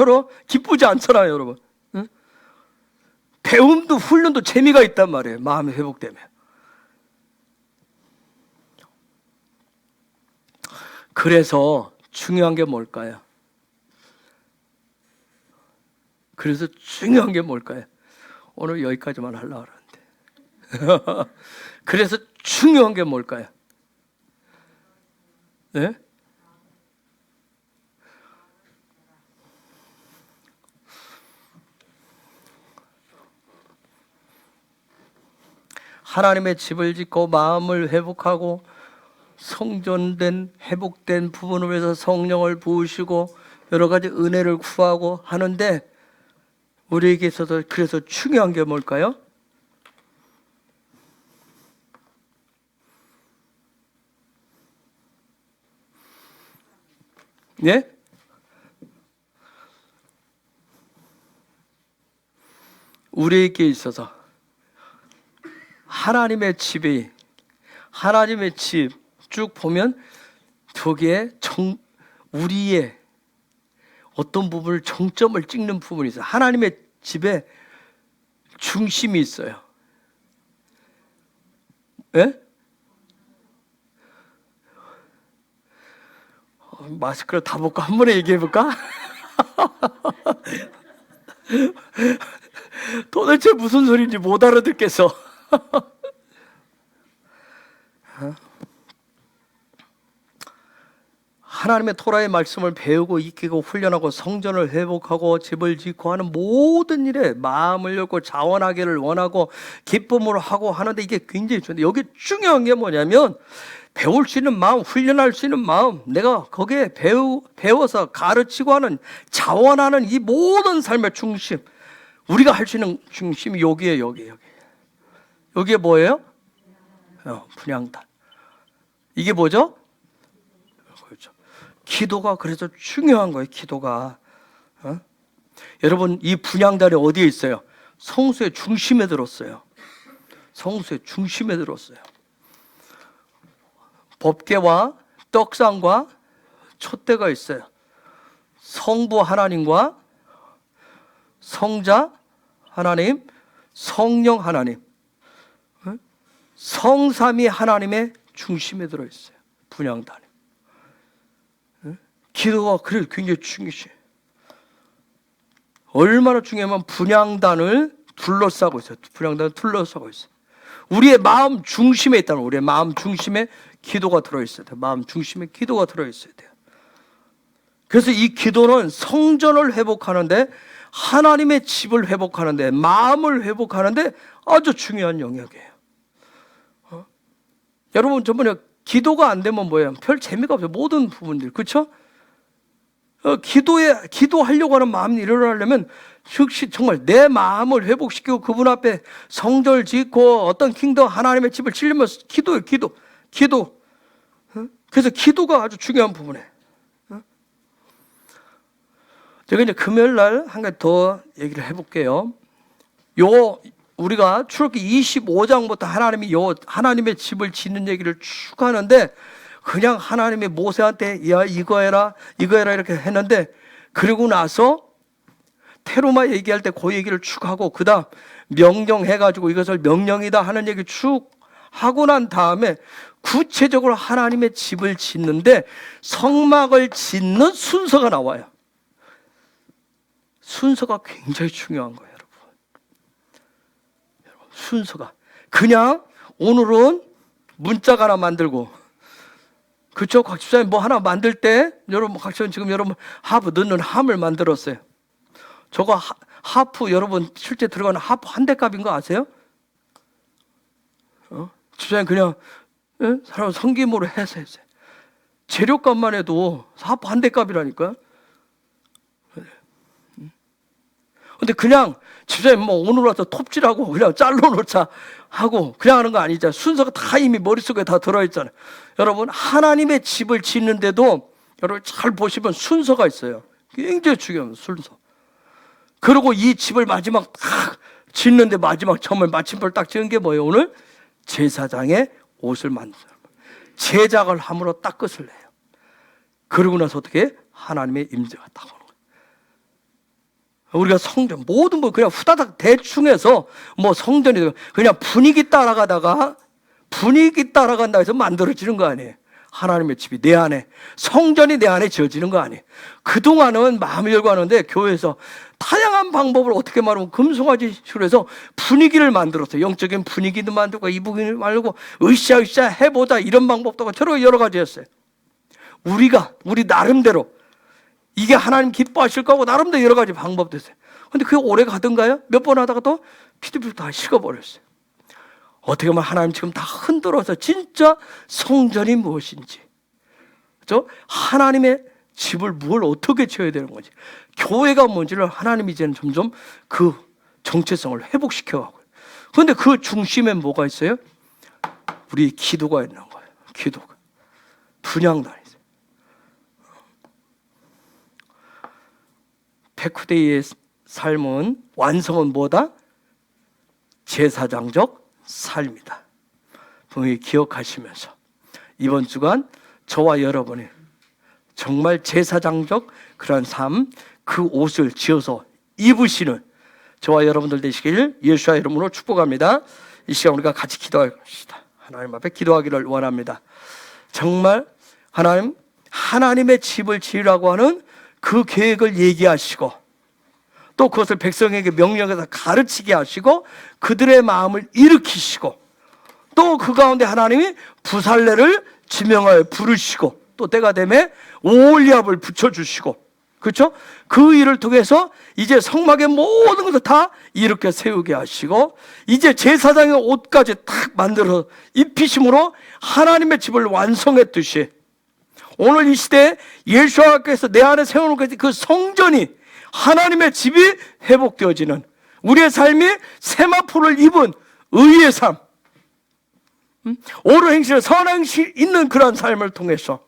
기쁘지 않잖아요, 여러분. 응? 배움도 훈련도 재미가 있단 말이에요. 마음이 회복되면. 그래서 중요한 게 뭘까요? 오늘 여기까지만 하려고 하는데. 그래서 중요한 게 뭘까요? 네? 하나님의 집을 짓고 마음을 회복하고 성전된 회복된 부분을 위해서 성령을 부으시고 여러 가지 은혜를 구하고 하는데, 우리에게 있어서 그래서 중요한 게 뭘까요? 예? 우리에게 있어서 하나님의 집 쭉 보면 저기에 우리의 어떤 부분을 정점을 찍는 부분이 있어요. 하나님의 집에 중심이 있어요. 예? 마스크를 다 벗고 한 번에 얘기해 볼까? 도대체 무슨 소리인지 못 알아듣겠어. 하나님의 토라의 말씀을 배우고 익히고 훈련하고 성전을 회복하고 집을 짓고 하는 모든 일에 마음을 열고 자원하기를 원하고 기쁨으로 하고 하는데, 이게 굉장히 중요한데, 여기 중요한 게 뭐냐면 배울 수 있는 마음, 훈련할 수 있는 마음, 내가 거기에 배워서 가르치고 하는, 자원하는 이 모든 삶의 중심, 우리가 할 수 있는 중심이 여기에 뭐예요? 분향단. 이게 뭐죠? 그렇죠. 기도가 그래서 중요한 거예요. 기도가. 여러분, 이 분향단이 어디에 있어요? 성수의 중심에 들었어요. 성수의 중심에 들었어요. 법궤와 떡상과 촛대가 있어요. 성부 하나님과 성자 하나님, 성령 하나님, 성삼위 하나님의 중심에 들어있어요. 분향단이. 기도가 그래서 굉장히 중요해요. 얼마나 중요하면 분향단을 둘러싸고 있어요. 분향단을 둘러싸고 있어요. 우리의 마음 중심에 있다는, 우리의 마음 중심에 기도가 들어있어야 돼요. 마음 중심에 기도가 들어있어야 돼요. 그래서 이 기도는 성전을 회복하는데, 하나님의 집을 회복하는데, 마음을 회복하는데 아주 중요한 영역이에요. 여러분, 저번에 기도가 안 되면 뭐예요? 별 재미가 없어요. 모든 부분들. 그렇죠? 기도하려고 하는 마음이 일어나려면 즉시 정말 내 마음을 회복시키고 그분 앞에 성전을 짓고 어떤 킹덤 하나님의 집을 지으려면 기도예요. 기도. 그래서 기도가 아주 중요한 부분이에요. 제가 이제 금요일 날 한 가지 더 얘기를 해볼게요. 우리가 출애굽기 25장부터 하나님의 집을 짓는 얘기를 쭉 하는데, 그냥 하나님이 모세한테 야 이거 해라 이렇게 했는데, 그리고 나서 테루마 얘기할 때 그 얘기를 쭉 하고, 그 다음 명령해가지고 이것을 명령이다 하는 얘기 쭉 하고 난 다음에 구체적으로 하나님의 집을 짓는데 성막을 짓는 순서가 나와요. 순서가 굉장히 중요한 거예요, 여러분. 순서가 그냥 오늘은 문짝 하나 만들고, 그렇죠? 곽 집사님 뭐 하나 만들 때 여러분, 곽 집사님 지금 여러분 하프 넣는 함을 만들었어요. 저거 하프 여러분 실제 들어가는 하프 한 대 값인 거 아세요? 집사님 그냥 사람 성기모로 해서 했어요. 재료값만 해도 하프 한 대 값이라니까. 근데 그냥 집사님 뭐 오늘 와서 톱질하고 그냥 잘라놓자 하고 그냥 하는 거 아니죠. 순서가 다 이미 머릿속에 다 들어있잖아요. 여러분, 하나님의 집을 짓는데도 여러분 잘 보시면 순서가 있어요. 굉장히 중요한 순서. 그리고 이 집을 마지막 딱 짓는데 마지막 처음에 마침표를 딱 지은 게 뭐예요? 오늘 제사장의 옷을 만들어요. 제작을 함으로 딱 끝을 내요. 그러고 나서 어떻게? 하나님의 임재가 딱 오는 거예요. 우리가 성전 모든 거 그냥 후다닥 대충 해서 뭐 성전이 그냥 분위기 따라간다 해서 만들어지는 거 아니에요. 하나님의 집이 내 안에, 성전이 내 안에 지어지는 거 아니에요. 그동안은 마음을 열고 하는데 교회에서 다양한 방법을 어떻게 말하면 금송아지 식으로 해서 분위기를 만들었어요. 영적인 분위기도 만들고 이 부분을 말고 으쌰으쌰 해보자 이런 방법도 여러 가지였어요. 우리 나름대로 이게 하나님 기뻐하실 거고 나름대로 여러 가지 방법도 있어요. 근데 그게 오래 가던가요? 몇 번 하다가 또 피드필 다 식어버렸어요. 어떻게 보면 하나님 지금 다 흔들어서 진짜 성전이 무엇인지, 그렇죠? 하나님의 집을 뭘 어떻게 지어야 되는 건지, 교회가 뭔지를 하나님이 이제는 점점 그 정체성을 회복시켜가고요. 그런데 그 중심에 뭐가 있어요? 우리 기도가 있는 거예요. 기도가. 분향단이 있어요. 백후대의 삶은, 완성은 뭐다? 제사장적 삶이다. 분명히 기억하시면서 이번 주간 저와 여러분이 정말 제사장적 그런 삶, 그 옷을 지어서 입으시는 저와 여러분들 되시길 예수와 이름으로 축복합니다. 이 시간 우리가 같이 기도할 것이다. 하나님 앞에 기도하기를 원합니다. 정말 하나님의 집을 지으라고 하는 그 계획을 얘기하시고 또 그것을 백성에게 명령해서 가르치게 하시고 그들의 마음을 일으키시고 또 그 가운데 하나님이 부살레를 지명하여 부르시고 또 때가 되면 오홀리압을 붙여주시고, 그렇죠? 그 일을 통해서 이제 성막의 모든 것을 다 일으켜 세우게 하시고 이제 제사장의 옷까지 딱 만들어 입히심으로 하나님의 집을 완성했듯이 오늘 이 시대에 예수와께서 내 안에 세워놓은 그 성전이 하나님의 집이 회복되어지는 우리의 삶이 세마포를 입은 의의 삶, 옳은 행실, 선한 행실 있는 그런 삶을 통해서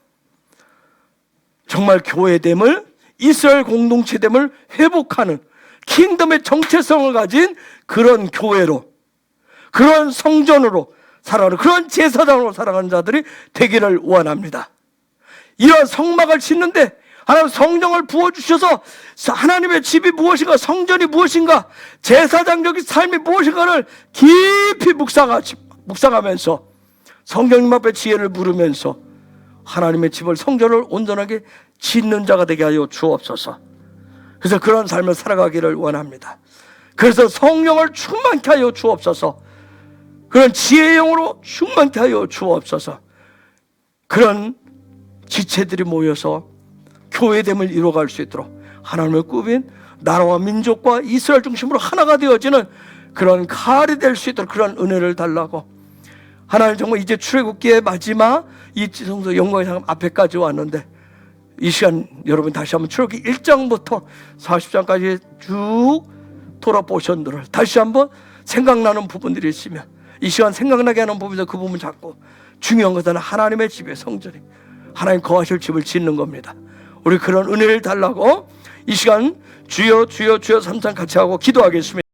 정말 교회됨을, 이스라엘 공동체됨을 회복하는 킹덤의 정체성을 가진 그런 교회로, 그런 성전으로 살아가는, 그런 제사장으로 살아가는 자들이 되기를 원합니다. 이런 성막을 짓는데 하나님 성령을 부어주셔서 하나님의 집이 무엇인가, 성전이 무엇인가, 제사장적인 삶이 무엇인가를 깊이 묵상하면서 성령님 앞에 지혜를 물으면서 하나님의 집을, 성전을 온전하게 짓는 자가 되게 하여 주옵소서. 그래서 그런 삶을 살아가기를 원합니다. 그래서 성령을 충만케 하여 주옵소서. 그런 지혜의 영으로 충만케 하여 주옵소서. 그런 지체들이 모여서 교회됨을 이루어갈 수 있도록 하나님을 꾸민 나라와 민족과 이스라엘 중심으로 하나가 되어지는 그런 칼이 될 수 있도록 그런 은혜를 달라고, 하나님 정말 이제 출애굽기의 마지막 이 성소 영광의 상 앞에까지 왔는데 이 시간 여러분 다시 한번 출애굽기 1장부터 40장까지 쭉 돌아보셨는들 다시 한번 생각나는 부분들이 있으면 이 시간 생각나게 하는 부분에서 그 부분 잡고, 중요한 것은 하나님의 집의 성전이 하나님 거하실 집을 짓는 겁니다. 우리 그런 은혜를 달라고 이 시간 주여 주여 주여 3장 같이 하고 기도하겠습니다.